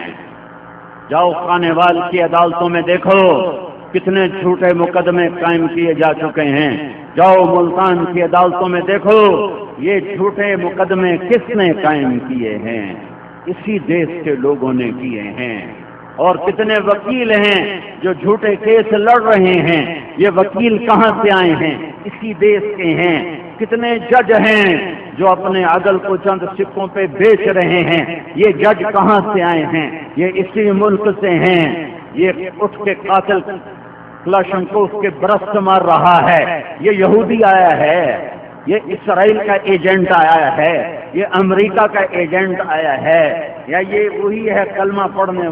جاؤ خانے وال کی عدالتوں میں دیکھو کتنے جھوٹے مقدمے قائم کیے جا چکے ہیں، جاؤ ملتان کی عدالتوں میں دیکھو یہ جھوٹے مقدمے کس نے قائم کیے ہیں، اسی دیش کے لوگوں نے کیے ہیں۔ اور کتنے وکیل ہیں جو جھوٹے کیس لڑ رہے ہیں، یہ وکیل کہاں سے آئے ہیں؟ اسی دیش کے ہیں۔ کتنے جج ہیں جو اپنے عدل کو چند سکوں پہ بیچ رہے ہیں، یہ جج کہاں سے آئے ہیں؟ یہ اسی ملک سے ہیں۔ یہ اٹھ کے قاتل کلاشنکوف کے برس مار رہا ہے، یہ یہودی آیا ہے، یہ اسرائیل کا ایجنٹ آیا ہے، یہ امریکہ کا ایجنٹ آیا ہے، یا یہ وہی ہے کلمہ پڑھنے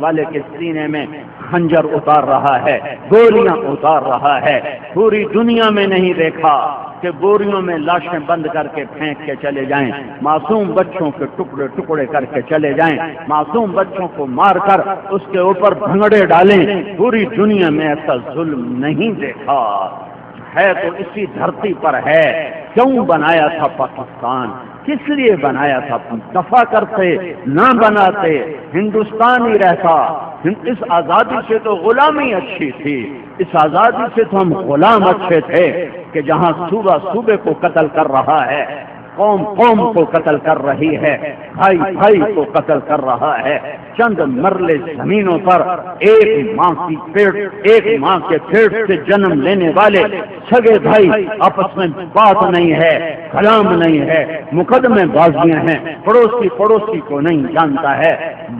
والے کے سینے میں خنجر اتار رہا ہے، گولیاں اتار رہا ہے۔ پوری دنیا میں نہیں دیکھا کہ بوریوں میں لاشیں بند کر کے پھینک کے چلے جائیں، معصوم بچوں کے ٹکڑے ٹکڑے کر کے چلے جائیں، معصوم بچوں کو مار کر اس کے اوپر بھنگڑے ڈالیں۔ پوری دنیا میں ایسا ظلم نہیں دیکھا ہے، تو اسی دھرتی پر ہے۔ کیوں بنایا تھا پاکستان؟ کس لیے بنایا تھا؟ دفع کرتے نہ بناتے ہندوستان ہی رہتا۔ اس آزادی سے تو غلامی اچھی تھی، اس آزادی سے تو ہم غلام اچھے تھے کہ جہاں صوبہ صوبے کو قتل کر رہا ہے، قوم قوم کو قتل کر رہی ہے، بھائی بھائی کو قتل کر رہا ہے، چند مرلے زمینوں پر ایک ماں کے پیٹ سے جنم لینے والے سگے بھائی آپس میں بات نہیں ہے، کلام نہیں ہے، مقدمے بازیاں ہیں، پڑوسی کو نہیں جانتا ہے،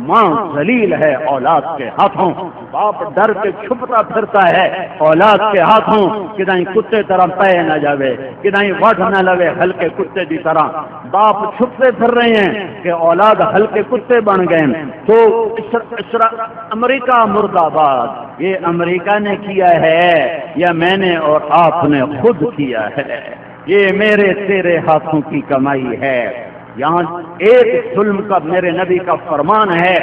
ماں ذلیل ہے اولاد کے ہاتھوں، باپ ڈر کے چھپتا پھرتا ہے اولاد کے ہاتھوں، کدائیں کتے طرح پے نہ جاوے، کدائیں وٹ نہ لوے ہلکے کتے دی طرح، باپ چھپتے پھر رہے ہیں کہ اولاد ہلکے کتے بن گئے۔ تو امریکہ مرد آباد، یہ امریکہ نے کیا ہے یا میں نے اور آپ نے خود کیا ہے؟ یہ میرے تیرے ہاتھوں کی کمائی ہے۔ یہاں ایک ظلم کا میرے نبی کا فرمان ہے،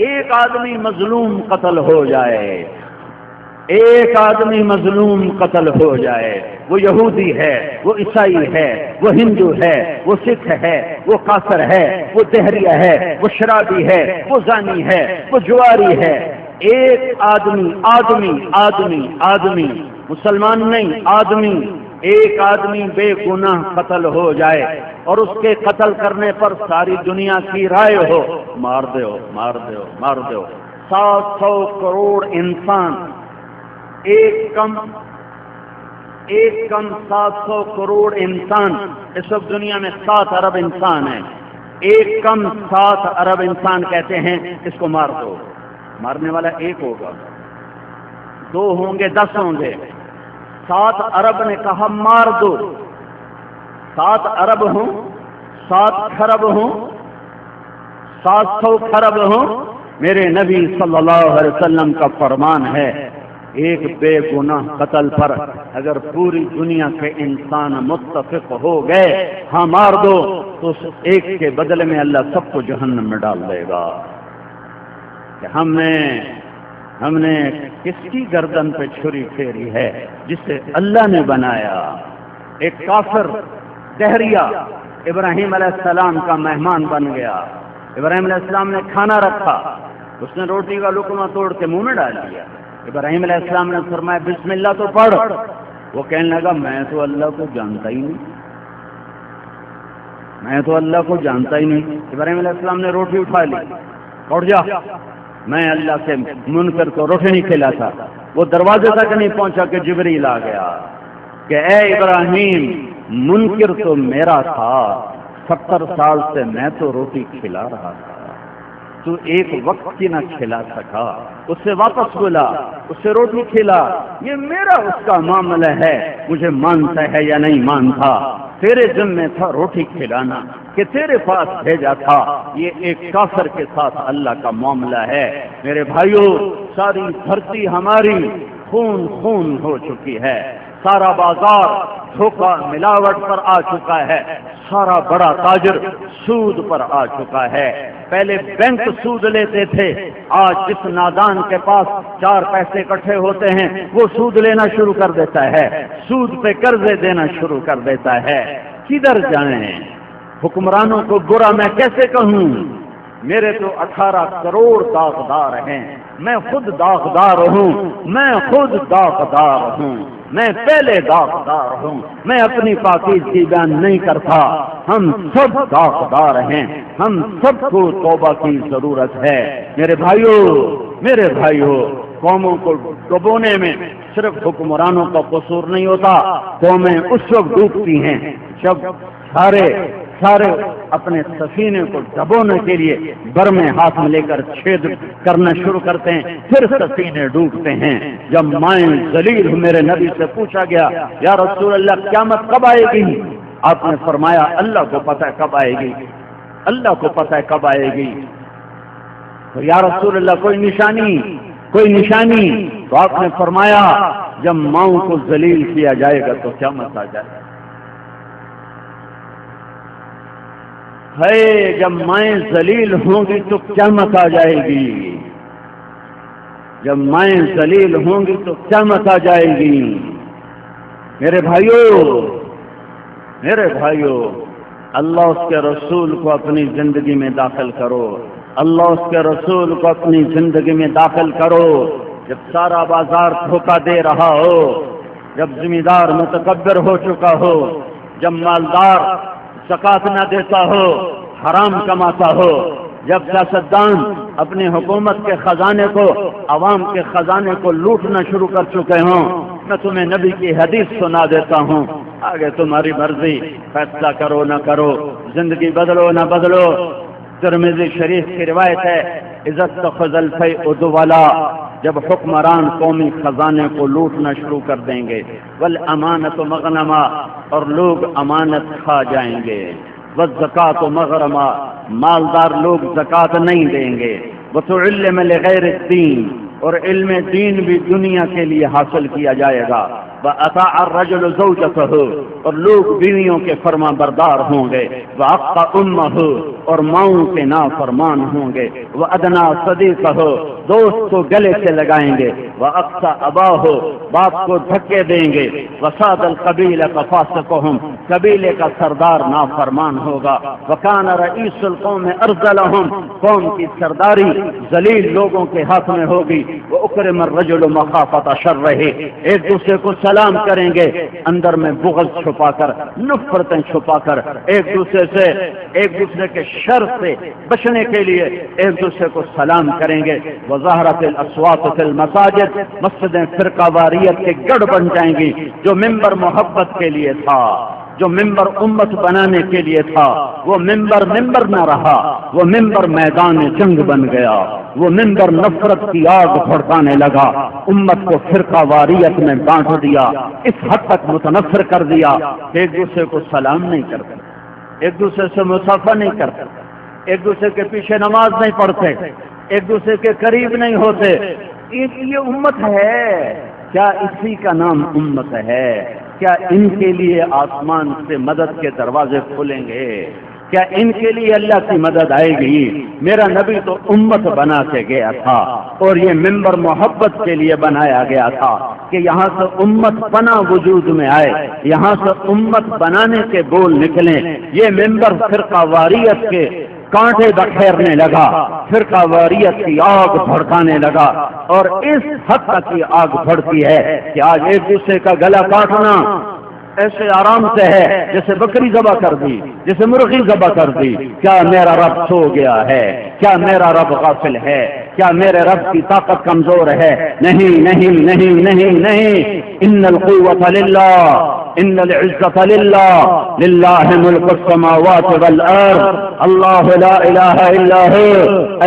ایک آدمی مظلوم قتل ہو جائے، ایک آدمی مظلوم قتل ہو جائے، وہ یہودی ہے، وہ عیسائی ہے، وہ ہندو ہے، وہ سکھ ہے، وہ کافر ہے، وہ دہریہ ہے، وہ شرابی ہے، وہ زانی ہے، وہ جواری ہے، ایک آدمی مسلمان نہیں، آدمی، ایک آدمی بے گناہ قتل ہو جائے اور اس کے قتل کرنے پر ساری دنیا کی رائے ہو، مار دو 700 کروڑ انسان، ایک کم 700 کروڑ انسان، اس وقت دنیا میں 7 ارب انسان ہیں، ایک کم 7 ارب انسان کہتے ہیں اس کو مار دو۔ مارنے والا ایک ہوگا، 2 ہوں گے، 10 ہوں گے، 7 ارب نے کہا مار دو۔ 7 ارب ہوں، 7 کھرب ہوں، 700 کھرب ہوں، میرے نبی صلی اللہ علیہ وسلم کا فرمان ہے ایک بے گناہ قتل پر اگر پوری دنیا کے انسان متفق ہو گئے ہاں مار دو، تو اس ایک کے بدلے میں اللہ سب کو جہنم میں ڈال دے گا۔ کہ ہم نے کس کی گردن پہ چھری پھیری ہے جسے اللہ نے بنایا؟ ایک کافر دہریہ ابراہیم علیہ السلام کا مہمان بن گیا، ابراہیم علیہ السلام نے کھانا رکھا، اس نے روٹی کا لقمہ توڑ کے منہ میں ڈال دیا۔ ابراہیم علیہ السلام نے فرمایا بسم اللہ تو پڑھ۔ وہ کہنے لگا میں تو اللہ کو جانتا ہی نہیں، میں تو اللہ کو جانتا ہی نہیں۔ ابراہیم علیہ السلام نے روٹی اٹھا لی، اٹھ جا، میں اللہ سے منکر کو روٹی نہیں کھلاتا۔ وہ دروازے تک نہیں پہنچا کہ جبریل آ گیا کہ اے ابراہیم، منکر تو میرا تھا، 70 سال سے میں تو روٹی کھلا رہا تھا، تو ایک وقت کی نہ کھلا سکا، اس سے واپس بلا، اس سے روٹی کھلا، یہ میرا اس کا معاملہ ہے، مجھے مانتا ہے یا نہیں مانتا، تیرے ذمہ تھا روٹی کھلانا کہ تیرے پاس بھیجا تھا، یہ ایک کافر کے ساتھ اللہ کا معاملہ ہے۔ میرے بھائیوں، ساری دھرتی ہماری خون خون ہو چکی ہے، سارا بازار دھوکہ ملاوٹ پر آ چکا ہے، سارا بڑا تاجر سود پر آ چکا ہے۔ پہلے بینک سود لیتے تھے، آج جس نادان کے پاس 4 پیسے اکٹھے ہوتے ہیں وہ سود لینا شروع کر دیتا ہے، سود پہ قرضے دینا شروع کر دیتا ہے۔ کدھر جائیں؟ حکمرانوں کو برا میں کیسے کہوں؟ میرے تو 18 کروڑ داغدار ہیں، میں خود داغدار ہوں، میں خود داغدار ہوں، میں پہلے داغدار ہوں، میں اپنی پاکیزگی بیان نہیں کرتا، ہم سب داغدار ہیں، ہم سب کو توبہ کی ضرورت ہے۔ میرے بھائیوں، قوموں کو ڈبونے میں صرف حکمرانوں کا قصور نہیں ہوتا، قومیں اس وقت ڈوبتی ہیں جب سارے اپنے سفینے کو ڈبونے کے لیے برمے ہاتھ میں لے کر چھید کرنا شروع کرتے ہیں، پھر سفینے ڈوبتے ہیں۔ جب مائیں ذلیل میرے نبی سے پوچھا گیا یا رسول اللہ قیامت کب آئے گی؟ آپ نے فرمایا اللہ کو پتہ ہے کب آئے گی، اللہ کو پتہ ہے کب آئے گی۔ تو یا رسول اللہ کوئی نشانی؟ تو آپ نے فرمایا جب ماؤں کو ذلیل کیا جائے گا تو قیامت آ جائے گا۔ جب مائیں ذلیل ہوں گی تو قیامت آ جائے گی، جب مائیں ذلیل ہوں گی تو قیامت آ جائے گی۔ میرے بھائیوں، اللہ اس کے رسول کو اپنی زندگی میں داخل کرو، اللہ اس کے رسول کو اپنی زندگی میں داخل کرو۔ جب سارا بازار دھوکہ دے رہا ہو، جب زمیندار متکبر ہو چکا ہو، جب مالدار زکات نہ دیتا ہو، حرام کماتا ہو، جب سیاستدان اپنی حکومت کے خزانے کو، عوام کے خزانے کو لوٹنا شروع کر چکے ہوں، میں تمہیں نبی کی حدیث سنا دیتا ہوں، آگے تمہاری مرضی، فیصلہ کرو نہ کرو، زندگی بدلو نہ بدلو۔ ترمذی شریف کی روایت ہے، عزت تخذ الفیء دولا، جب حکمران قومی خزانے کو لوٹنا شروع کر دیں گے، والامانۃ مغنما، اور لوگ امانت کھا جائیں گے، والزکاۃ مغرما، مالدار لوگ زکات نہیں دیں گے، وتعلم لغیر الدین، اور علم دین بھی دنیا کے لیے حاصل کیا جائے گا، وَأَطَاعَ الرَّجُلُ زَوْجَتَهُ، اور لوگ بیویوں کے فرما بردار ہوں گے، وَعَقَّ أُمَّهُ، اور ماؤں کے نافرمان ہوں گے، وَأَدْنَىٰ صَدِيقَهُ، دوست کو گلے سے لگائیں گے، وَأَقْصَىٰ أَبَاهُ، باپ کو دھکے دیں گے، وَسَادَ الْقَبِيلَةَ فَاسِقُهُمْ، قبیلے کا سردار نافرمان ہوگا، وَكَانَ رَئِيسُ الْقَوْمِ أَرْذَلَهُمْ، قوم کی سرداری ذلیل لوگوں کے ہاتھ میں ہوگی، وَأُكْرِمَ الرَّجُلُ مَخَافَةَ شَرِّهِ، ایک دوسرے کو سلام کریں گے، اندر میں بغض چھپا کر، نفرتیں چھپا کر، ایک دوسرے کے شر سے بچنے کے لیے ایک دوسرے کو سلام کریں گے۔ وظاہرت الاصوات فی المساجد، مسجدیں فرقہ واریت کے گڑھ بن جائیں گی، جو ممبر محبت کے لیے تھا، جو ممبر امت بنانے کے لیے تھا، وہ ممبر نہ رہا، وہ ممبر میدان جنگ بن گیا، وہ ممبر نفرت کی آگ بھڑکانے لگا، امت کو فرقہ واریت میں بانٹ دیا، اس حد تک متنفر کر دیا کہ ایک دوسرے کو سلام نہیں کرتے، ایک دوسرے سے مصافحہ نہیں کرتے، ایک دوسرے کے پیچھے نماز نہیں پڑھتے، ایک دوسرے کے قریب نہیں ہوتے۔ یہ امت ہے کیا؟ اسی کا نام امت ہے کیا؟ ان کے لیے آسمان سے مدد کے دروازے کھلیں گے؟ کیا ان کے لیے اللہ کی مدد آئے گی؟ میرا نبی تو امت بنا کے گیا تھا، اور یہ ممبر محبت کے لیے بنایا گیا تھا کہ یہاں سے امت پناہ وجود میں آئے، یہاں سے امت بنانے کے بول نکلیں۔ یہ ممبر فرقہ واریت کے کانٹے بکھیرنے لگا، فرقہ واریت کی آگ بھڑکانے لگا، اور اس حد تک کی آگ بھڑکی ہے کہ آج ایک دوسرے کا گلا کاٹنا ایسے آرام سے ہے جیسے بکری ذبح کر دی، جیسے مرغی ذبح کر دی۔ کیا میرا رب سو گیا ہے؟ کیا میرا رب غافل ہے؟ کیا میرے رب کی طاقت کمزور ہے؟ نہیں نہیں نہیں نہیں نہیں، ان القوة للہ، ان العزة للہ، للہ ملک السماوات والارض، اللہ لا الہ الا هو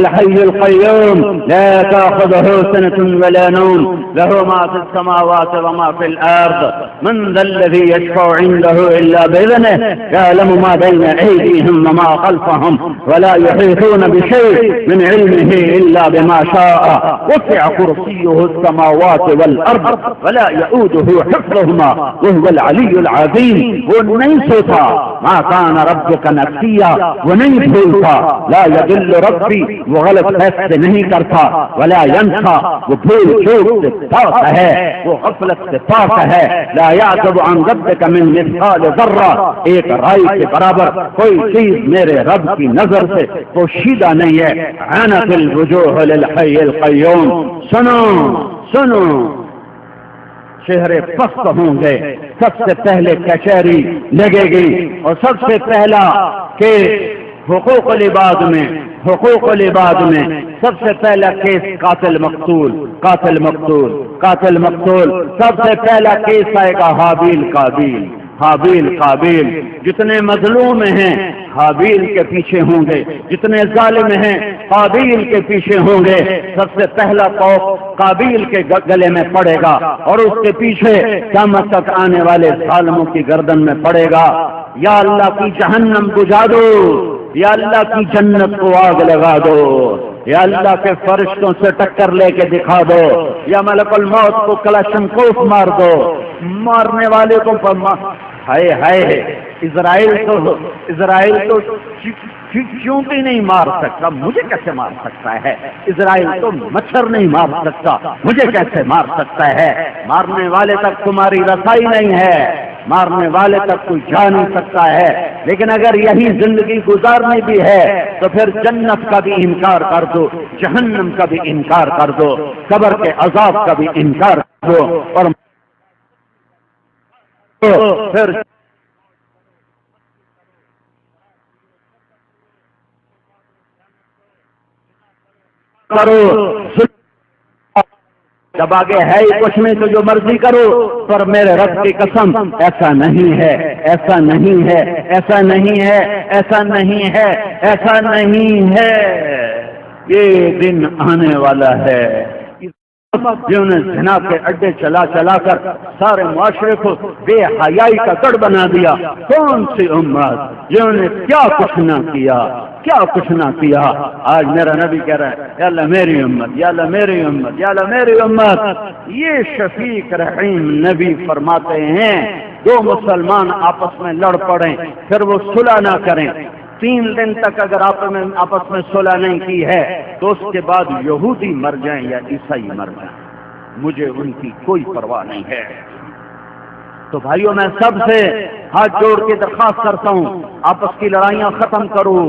الحي القيوم لا تأخذه سنة ولا نوم له ما في السماوات وما في الارض من ذا الذي يشفع عنده الا باذنه يعلم ما بين ايديهم وما خلفهم ولا يحيطون بشيء من علمه الا بما شاء وسع كرسيه السماوات والارض ولا يؤوده حفظهما وهو العلي العظيم۔ وہ نہیں سوتا، ما كان ربك نسيا، وہ نہیں بھولتا، لا يضل ربي، وہ غلط فیصلے نہیں کرتا، ولا ينسى، وہ بھول چوک سے پاک ہے، وہ غفلت سے پاک ہے، لا يعزب عن ربك من مثقال ذرة، ایک رائی کے برابر کوئی چیز میرے رب کی نظر سے پوشیدہ نہیں ہے۔ عنت الوجوه للحي القيوم، سنو سنو، چہرے پست ہوں گے، سب سے پہلے کچہری لگے گی، اور سب سے پہلا کہ حقوق العباد میں سب سے پہلا کیس قاتل مقتول، قاتل مقتول، قاتل مقتول، سب سے پہلا کیس آئے گا حابیل قابیل، حابیل قابیل۔ جتنے مظلوم ہیں حابیل کے پیچھے ہوں گے، جتنے ظالم ہیں قابیل کے پیچھے ہوں گے۔ سب سے پہلا خوف قابیل کے گلے میں پڑے گا، اور اس کے پیچھے قیامت تک آنے والے ظالموں کی گردن میں پڑے گا۔ یا اللہ کی جہنم بجھا دو، یا اللہ کی جنت کو آگ لگا دو، یا اللہ کے فرشتوں سے ٹکر لے کے دکھا دو، یا ملک الموت کو کلاشنکوف مار دو، مارنے والے کو ہائے ہائے، اسرائیل تو چونٹی نہیں مار سکتا، مجھے کیسے مار سکتا ہے؟ اسرائیل تو مچھر نہیں مار سکتا، مجھے کیسے مار سکتا ہے؟ مارنے والے تک تمہاری رسائی نہیں ہے، مارنے والے تک کوئی جا نہیں سکتا ہے۔ لیکن اگر یہی زندگی گزارنی بھی ہے تو پھر جنت کا بھی انکار کر دو، جہنم کا بھی انکار کر دو، قبر کے عذاب کا بھی انکار کر دو، اور پھر کرو، جب آگے ہے ہی کچھ نہیں تو جو مرضی کرو، پر میرے رب کی قسم ایسا نہیں ہے، ایسا نہیں ہے، ایسا نہیں ہے، ایسا نہیں ہے، ایسا نہیں ہے۔ یہ دن آنے والا ہے جنہوں نے زنا کے اڈے چلا چلا کر سارے معاشرے کو بے حیائی کا گڑھ بنا دیا۔ کون سی امت جنہوں نے کیا کچھ نہ کیا، کیا کچھ نہ کیا۔ آج میرا نبی کہہ رہا ہے یا اللہ میری امت، یا اللہ میری امت، یا اللہ میری امت۔ یہ شفیق رحیم نبی فرماتے ہیں دو مسلمان آپس میں لڑ پڑیں پھر وہ صلح نہ کریں، 3 دن تک اگر آپس میں صلح نہیں کی ہے تو اس کے بعد یہودی مر جائیں یا عیسائی مر جائیں، مجھے ان کی کوئی پرواہ نہیں ہے۔ تو بھائیوں میں سب سے ہاتھ جوڑ کے درخواست کرتا ہوں، آپس کی لڑائیاں ختم کرو،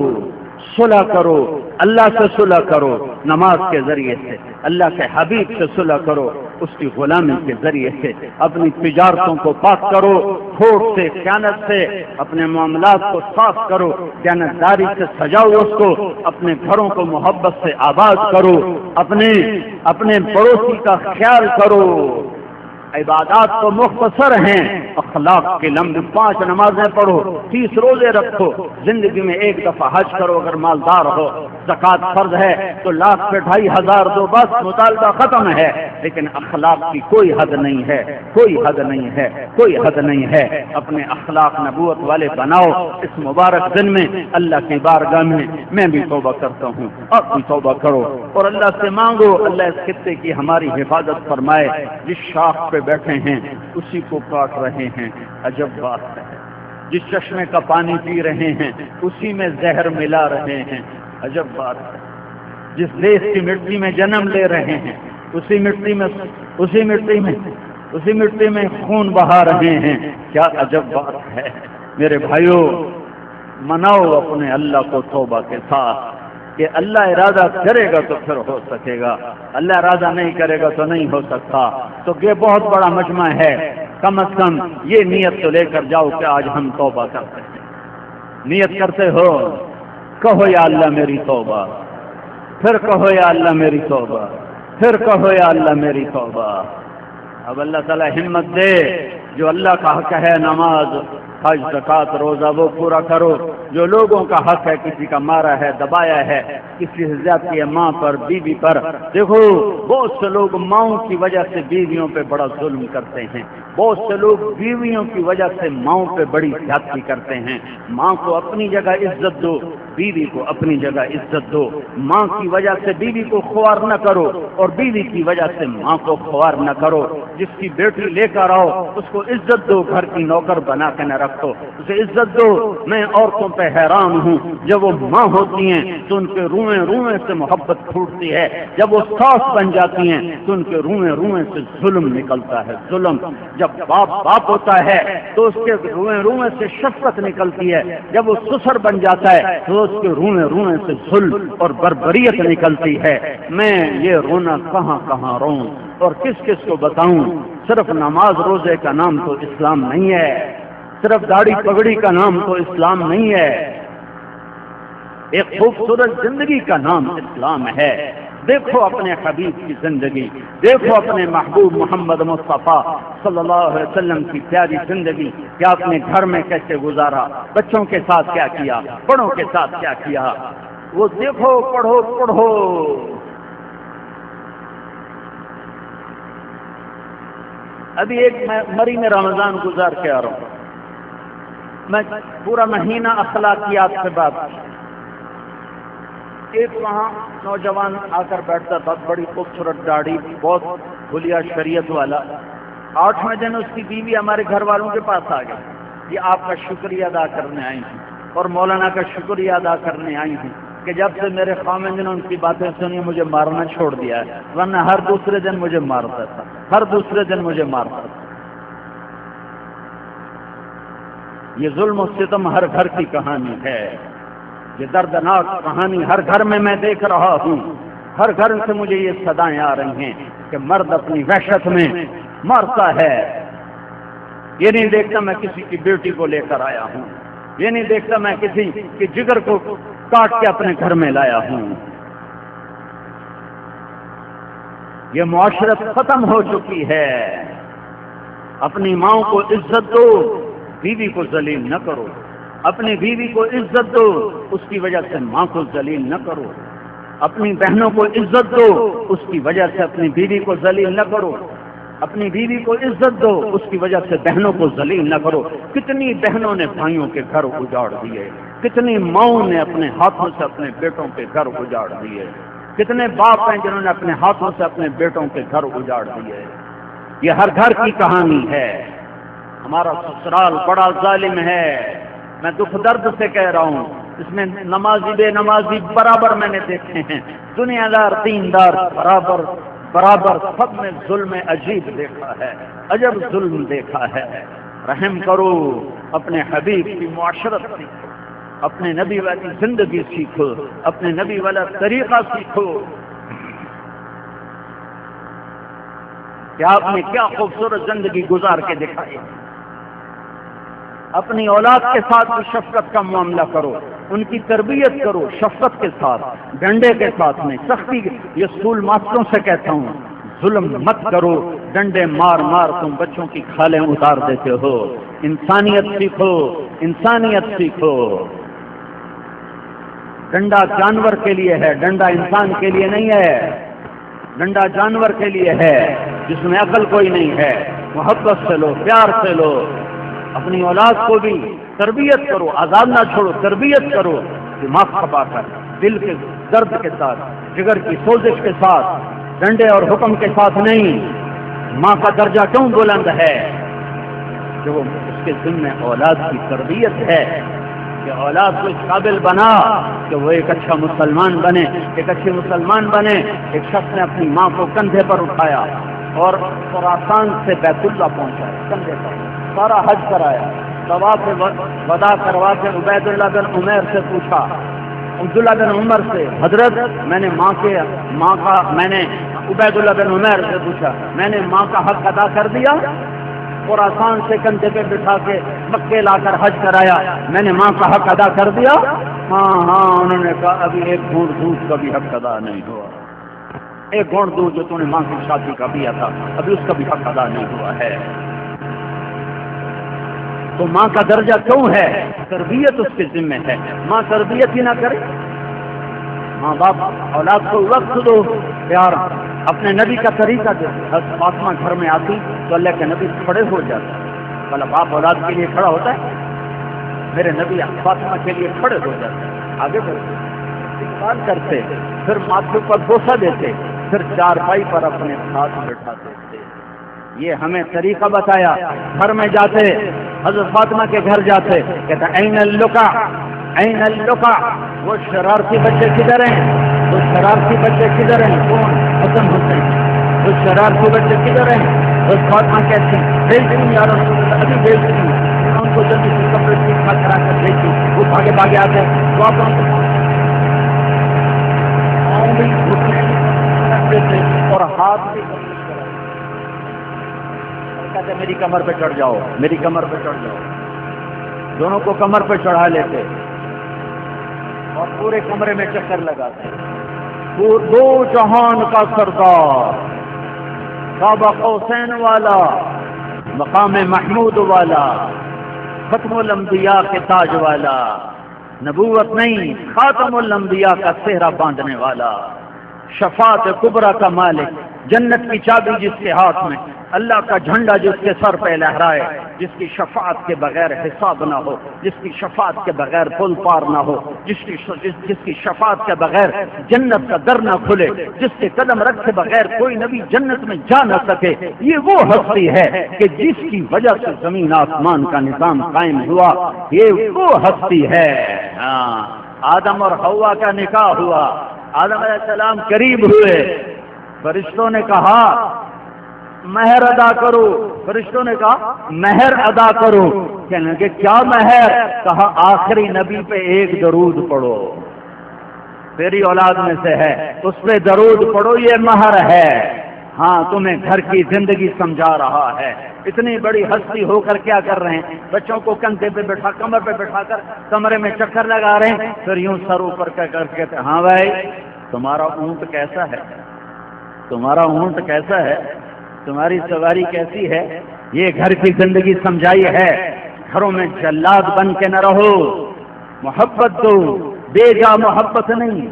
صلح کرو، اللہ سے صلح کرو، نماز کے ذریعے سے، اللہ کے حبیب سے صلح کرو، اس کی غلامی کے ذریعے سے، اپنی تجارتوں کو پاک کرو، کھوٹ سے، خیانت سے، اپنے معاملات کو صاف کرو، خیانت داری سے سجاؤ اس کو، اپنے گھروں کو محبت سے آباد کرو، اپنے پڑوسی کا خیال کرو۔ عبادات تو مختصر ہیں، اخلاق کے لمبے 5 نمازیں پڑھو، 30 روزے رکھو، زندگی میں 1 دفعہ حج کرو اگر مالدار ہو، زکوٰۃ فرض ہے تو 1,00,000 پہ 2,500 دو، بس مطالبہ ختم ہے۔ لیکن اخلاق کی کوئی حد نہیں ہے، کوئی حد نہیں ہے، کوئی حد نہیں ہے۔ اپنے اخلاق نبوت والے بناؤ۔ اس مبارک دن میں اللہ کی بارگاہ میں بھی توبہ کرتا ہوں، آپ بھی توبہ کرو اور اللہ سے مانگو اللہ اس خطے کی ہماری حفاظت فرمائے۔ جس شاخ پہ بیٹھے ہیں اسی کو کاٹ رہے ہیں، عجب بات ہے۔ جس چشمے کا پانی پی رہے ہیں اسی میں زہر ملا رہے ہیں، عجب بات ہے۔ جس دیش کی مٹی میں جنم لے رہے ہیں اسی مٹی میں خون بہا رہے ہیں، کیا عجب بات ہے۔ میرے بھائیوں، مناؤ اپنے اللہ کو توبہ کے ساتھ کہ اللہ ارادہ کرے گا تو پھر ہو سکے گا، اللہ ارادہ نہیں کرے گا تو نہیں ہو سکتا۔ تو یہ بہت بڑا مجمع ہے، کم از کم یہ نیت تو لے کر جاؤ کہ آج ہم توبہ کرتے ہیں۔ نیت کرتے ہو، کہو یا اللہ میری توبہ، پھر کہو یا اللہ میری توبہ، پھر کہو یا اللہ میری توبہ۔ اب اللہ تعالی ہمت دے، جو اللہ کا حق ہے نماز حج زکات روزہ وہ پورا کرو، جو لوگوں کا حق ہے کسی کا مارا ہے دبایا ہے، کسی سے زیادتی ہے ماں پر بیوی پر۔ دیکھو بہت سے لوگ ماؤں کی وجہ سے بیویوں پہ بڑا ظلم کرتے ہیں، بہت سے لوگ بیویوں کی وجہ سے ماؤں پہ بڑی زیادتی کرتے ہیں۔ ماں کو اپنی جگہ عزت دو، بیوی کو اپنی جگہ عزت دو۔ ماں کی وجہ سے بیوی کو خوار نہ کرو اور بیوی کی وجہ سے ماں کو خوار نہ کرو۔ جس کی بیٹی لے کر آؤ اس کو عزت دو، گھر کی نوکر بنا کے نہ رکھو، اسے عزت دو۔ میں عورتوں پہ حیران ہوں، جب وہ ماں ہوتی ہیں تو ان کے روئیں روئیں سے محبت پھوٹتی ہے، جب وہ ساس بن جاتی ہیں تو ان کے روئیں روئیں سے ظلم نکلتا ہے، ظلم۔ جب باپ ہوتا ہے تو اس کے روئیں روئیں سے شفقت نکلتی ہے، جب وہ سسر بن جاتا ہے تو اس کے روئیں روئیں سے ظلم اور بربریت نکلتی ہے۔ میں یہ رونا کہاں کہاں روں اور کس کس کو بتاؤں؟ صرف نماز روزے کا نام تو اسلام نہیں ہے، صرف داڑھی پگڑی کا نام تو اسلام نہیں ہے، ایک خوبصورت زندگی کا نام اسلام ہے۔ دیکھو اپنے حبیب کی زندگی، دیکھو اپنے محبوب محمد مصطفیٰ صلی اللہ علیہ وسلم کی پیاری زندگی، کیا اپنے گھر میں کیسے گزارا، بچوں کے ساتھ کیا کیا، بڑوں کے ساتھ کیا کیا، وہ دیکھو، پڑھو پڑھو۔ ابھی ایک مری میں رمضان گزار کے آ رہا ہوں، میں پورا مہینہ اخلاقیات سے بات کی۔ ایک وہاں نوجوان آ کر بیٹھتا تھا، بڑی خوبصورت داڑھی، بہت بھلیا شریعت والا۔ 8ویں دن اس کی بیوی ہمارے گھر والوں کے پاس آ گئی، یہ آپ کا شکریہ ادا کرنے آئی ہیں اور مولانا کا شکریہ ادا کرنے آئی ہیں کہ جب سے میرے خامند نے ان کی باتیں سنی مجھے مارنا چھوڑ دیا ہے، ورنہ ہر دوسرے دن مجھے مارتا تھا، ہر دوسرے دن مجھے مارتا تھا۔ یہ ظلم و ستم ہر گھر کی کہانی ہے، یہ دردناک کہانی ہر گھر میں دیکھ رہا ہوں، ہر گھر سے مجھے یہ صدائیں آ رہی ہیں کہ مرد اپنی وحشت میں مرتا ہے۔ یہ نہیں دیکھتا میں کسی کی بیٹی کو لے کر آیا ہوں، یہ نہیں دیکھتا میں کسی کے جگر کو کاٹ کے اپنے گھر میں لایا ہوں۔ یہ معاشرت ختم ہو چکی ہے۔ اپنی ماں کو عزت دو، بیوی کو ذلیل نہ کرو، اپنی بیوی کو عزت دو، اس کی وجہ سے ماں کو ذلیل نہ کرو، اپنی بہنوں کو عزت دو، اس کی وجہ سے اپنی بیوی کو ذلیل نہ کرو، اپنی بیوی کو عزت دو، اس کی وجہ سے بہنوں کو ذلیل نہ کرو۔ کتنی بہنوں نے بھائیوں کے گھر اجاڑ دیے، کتنی ماؤں نے اپنے ہاتھوں سے اپنے بیٹوں کے گھر اجاڑ دیے، کتنے باپ ہیں جنہوں نے اپنے ہاتھوں سے اپنے بیٹوں کے گھر اجاڑ دیے۔ یہ ہر گھر کی کہانی ہے۔ ہمارا سسرال بڑا ظالم ہے، میں دکھ درد سے کہہ رہا ہوں، اس میں نمازی بے نمازی برابر میں نے دیکھے ہیں، دنیا دار دیندار برابر برابر، سب میں ظلم عجیب دیکھا ہے، عجب ظلم دیکھا ہے۔ رحم کرو، اپنے حبیب کی معاشرت سیکھو، اپنے نبی والی زندگی سیکھو، اپنے نبی والا طریقہ سیکھو کہ آپ نے کیا خوبصورت زندگی گزار کے دکھائی۔ اپنی اولاد کے ساتھ بھی شفقت کا معاملہ کرو، ان کی تربیت کرو شفقت کے ساتھ، ڈنڈے کے ساتھ نہیں، سختی۔ یہ اسکول ماسٹروں سے کہتا ہوں، ظلم مت کرو، ڈنڈے مار مار تم بچوں کی کھالیں اتار دیتے ہو۔ انسانیت سیکھو، انسانیت سیکھو۔ ڈنڈا جانور کے لیے ہے، ڈنڈا انسان کے لیے نہیں ہے۔ ڈنڈا جانور کے لیے ہے جس میں عقل کوئی نہیں ہے۔ محبت سے لو، پیار سے لو، اپنی اولاد کو بھی تربیت کرو، آزاد نہ چھوڑو، تربیت کرو، دماغ کھپا کر، دل کے درد کے ساتھ، جگر کی سوزش کے ساتھ، ڈنڈے اور حکم کے ساتھ نہیں۔ ماں کا درجہ کیوں بلند ہے؟ کہ وہ اس کے ذمہ اولاد کی تربیت ہے، کہ اولاد کو اس قابل بنا کہ وہ ایک اچھا مسلمان بنے، ایک اچھے مسلمان بنے۔ ایک شخص نے اپنی ماں کو کندھے پر اٹھایا اور خراسان سے بیت اللہ پہنچایا، کندھے پر سارا حج کرایا، طواف ودا کروا کے عبیداللہ بن عمیر سے پوچھا، عبداللہ بن عمر سے، حضرت میں نے میں نے عبیداللہ بن عمیر سے پوچھا، میں نے ماں کا حق ادا کر دیا؟ اور آسان سے کندھے پہ بٹھا کے مکے لا کر حج کرایا، میں نے ماں کا حق ادا کر دیا؟ ہاں انہوں نے کہا ابھی ایک گھونٹ دودھ کا بھی حق ادا نہیں ہوا، ایک گھونٹ دودھ جو تو نے ماں کی شادی کا پیا تھا ابھی اس کا بھی حق ادا نہیں ہوا ہے۔ تو ماں کا درجہ کیوں ہے؟ تربیت اس کے ذمہ ہے، ماں تربیت ہی نہ کرے۔ ماں باپ اولاد کو وقت دو، پیار اپنے نبی کا طریقہ دے۔ فاطمہ گھر میں آتی تو اللہ کے نبی کھڑے ہو جاتے، بھلا باپ اولاد کے لیے کھڑا ہوتا ہے؟ میرے نبی فاطمہ کے لیے کھڑے ہو جاتے، آگے بڑھتے، استقبال کرتے، پھر ماتھے پر بوسہ دیتے، پھر چارپائی پر اپنے ساتھ بٹھاتے تھے۔ یہ ہمیں طریقہ بتایا۔ گھر میں جاتے، حضرت فاطمہ کے گھر جاتے، کہتا این اللقا این اللقا، وہ شرارتی بچے کدھر ہیں؟ وہ شرارتی بچے کدھر ہیں؟ کون؟ حسن حسین۔ وہ شرارتی بچے کدھر ہیں؟ حضرت فاطمہ کہتی بھیج دوں یا رسول اللہ، ابھی بھیج دوں، ان کو جلدی سے کپڑے ٹھیک ٹھاک کرا کر بھیج دوں۔ وہ بھاگے بھاگے آتے، تو آپ بھی گھٹنے تھے اور ہاتھ بھی کہتے میری کمر پہ چڑھ جاؤ، میری کمر پہ چڑھ جاؤ، دونوں کو کمر پہ چڑھا لیتے اور پورے کمرے میں چکر لگاتے۔ وہ دو جہان کا سردار، قاب قوسین والا، مقام محمود والا، ختم الانبیاء کے تاج والا، نبوت نہیں خاتم الانبیاء کا صحرا باندھنے والا، شفاعت کبریٰ کا مالک، جنت کی چابی جس کے ہاتھ میں، اللہ کا جھنڈا جس کے سر پہ لہرائے، جس کی شفاعت کے بغیر حساب نہ ہو، جس کی شفاعت کے بغیر پل پار نہ ہو، جس کی شفاعت کے بغیر جنت کا در نہ کھلے، جس کے قدم رکھے بغیر کوئی نبی جنت میں جا نہ سکے۔ یہ وہ ہستی ہے کہ جس کی وجہ سے زمین آسمان کا نظام قائم ہوا، یہ وہ ہستی ہے۔ آدم اور حوا کا نکاح ہوا، آدم علیہ السلام قریب ہوئے، فرشتوں نے کہا مہر ادا کرو، فرشتوں نے کہا مہر ادا کرو، کہنے لگے کیا مہر؟ کہا آخری نبی پہ ایک درود پڑھو، تیری اولاد میں سے ہے، اس پہ درود پڑھو، یہ مہر ہے۔ ہاں تمہیں گھر کی زندگی سمجھا رہا ہے۔ اتنی بڑی ہستی ہو کر کیا کر رہے ہیں؟ بچوں کو کندھے پہ بٹھا، کمر پہ بٹھا کر کمرے میں چکر لگا رہے ہیں، پھر یوں سر اوپر کر کے ہاں بھائی تمہارا اونٹ کیسا ہے، تمہارا اونٹ کیسا ہے، تمہاری سواری کیسی ہے؟ یہ گھر کی زندگی سمجھائی ہے۔ گھروں میں جلاد بن کے نہ رہو، محبت دو، بے جا محبت نہیں،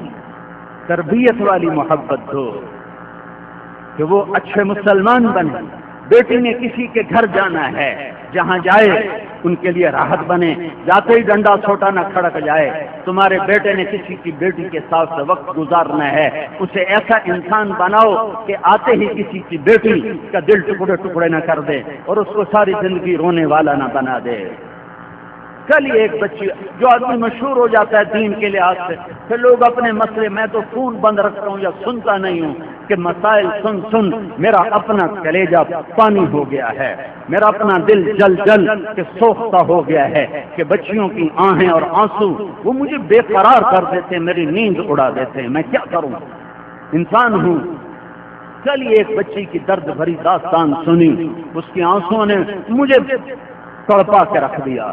تربیت والی محبت دو کہ وہ اچھے مسلمان بنے۔ بیٹی نے کسی کے گھر جانا ہے، جہاں جائے ان کے لیے راحت بنے، جاتے ہی ڈنڈا چھوٹا نہ کھڑک جائے۔ تمہارے بیٹے نے کسی کی بیٹی کے ساتھ وقت گزارنا ہے، اسے ایسا انسان بناؤ کہ آتے ہی کسی کی بیٹی کا دل ٹکڑے ٹکڑے نہ کر دے اور اس کو ساری زندگی رونے والا نہ بنا دے۔ کل ہی ایک بچی جو آدمی مشہور ہو جاتا ہے دین کے لحاظ سے، پھر لوگ اپنے مسئلے، میں تو فون بند رکھتا ہوں یا سنتا نہیں ہوں کہ مسائل سن سن میرا اپنا کلیجہ پانی ہو گیا ہے، میرا اپنا دل جل جل کے سوختہ ہو گیا ہے کہ بچیوں کی آہیں اور آنسو وہ مجھے بے قرار کر دیتے، میری نیند اڑا دیتے، میں کیا کروں، انسان ہوں۔ کل ہی ایک بچی کی درد بھری داستان سنی، اس کی آنسوؤں نے مجھے تڑپا کے رکھ دیا۔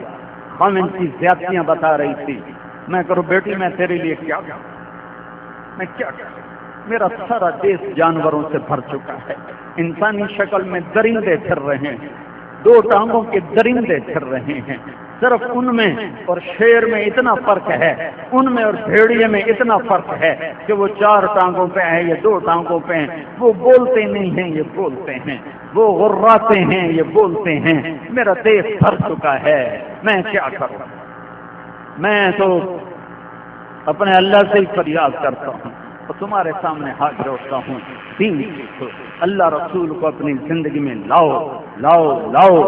ہم ان کی زیادتیاں بتا رہی تھی، میں کروں بیٹی میں تیرے لیے کیا کروں، میں کیا کروں، میرا سارا دیش جانوروں سے بھر چکا ہے، انسانی شکل میں درندے پھر رہے ہیں، دو ٹانگوں کے درندے پھر رہے ہیں، صرف ان میں اور شیر میں اتنا فرق ہے، ان میں اور بھیڑیے میں اتنا فرق ہے کہ وہ چار ٹانگوں پہ ہیں، یہ دو ٹانگوں پہ ہیں، وہ بولتے نہیں ہیں، یہ بولتے ہیں، وہ غراتے ہیں، یہ بولتے ہیں، میرا دیش بھر چکا ہے، میں کیا کروں، میں تو اپنے اللہ سے ہی فریاد کرتا ہوں اور تمہارے سامنے ہاتھ جوڑتا ہوں، دین سیکھو، اللہ رسول کو اپنی زندگی میں لاؤ، لاؤ لاؤ،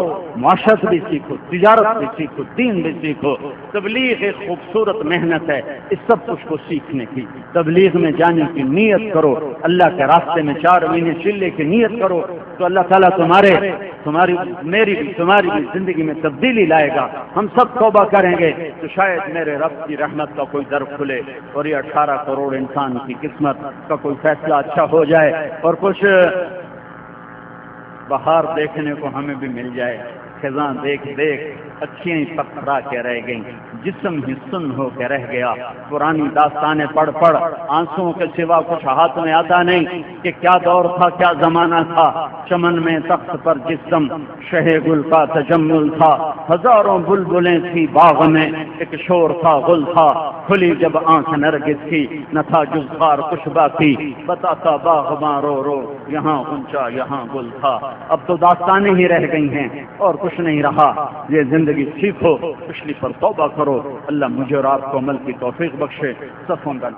معاشرت بھی سیکھو، تجارت بھی سیکھو، دین بھی سیکھو۔ تبلیغ ایک خوبصورت محنت ہے، اس سب کچھ کو سیکھنے کی، تبلیغ میں جانے کی نیت کرو، اللہ کے راستے میں 4 مہینے چلنے کی نیت کرو، تو اللہ تعالیٰ میری بھی تمہاری بھی زندگی میں تبدیلی لائے گا۔ ہم سب توبہ کریں گے تو شاید میرے رب کی رحمت کا کوئی در کھلے اور یہ 18 کروڑ انسان کی قسمت کا کوئی فیصلہ اچھا ہو جائے اور کچھ بہار دیکھنے کو ہمیں بھی مل جائے۔ خزاں دیکھ دیکھ اکھیاں ہی پتھرا کے رہ گئیں، جسم ہی سن ہو کے رہ گیا۔ پرانی داستانیں پڑھ پڑھ آنسوؤں کے سوا کچھ ہاتھ میں آتا نہیں کہ کیا دور تھا، کیا زمانہ تھا۔ چمن میں تخت پر جسم شہ گل کا تجمل تھا، ہزاروں بلبلیں تھی باغ میں، ایک شور تھا گل تھا، کھلی جب آنکھ نرگس کی نہ تھا جز خار کچھ باقی، بتاتا باغباں رو رو یہاں غنچہ یہاں گل تھا۔ اب تو داستانیں ہی رہ گئی ہیں اور کچھ نہیں رہا۔ یہ زندگی سیکھو، پچھلی پر توبہ کرو۔ اللہ مجھے اور آپ کو عمل کی توفیق بخشے۔ صفوں کا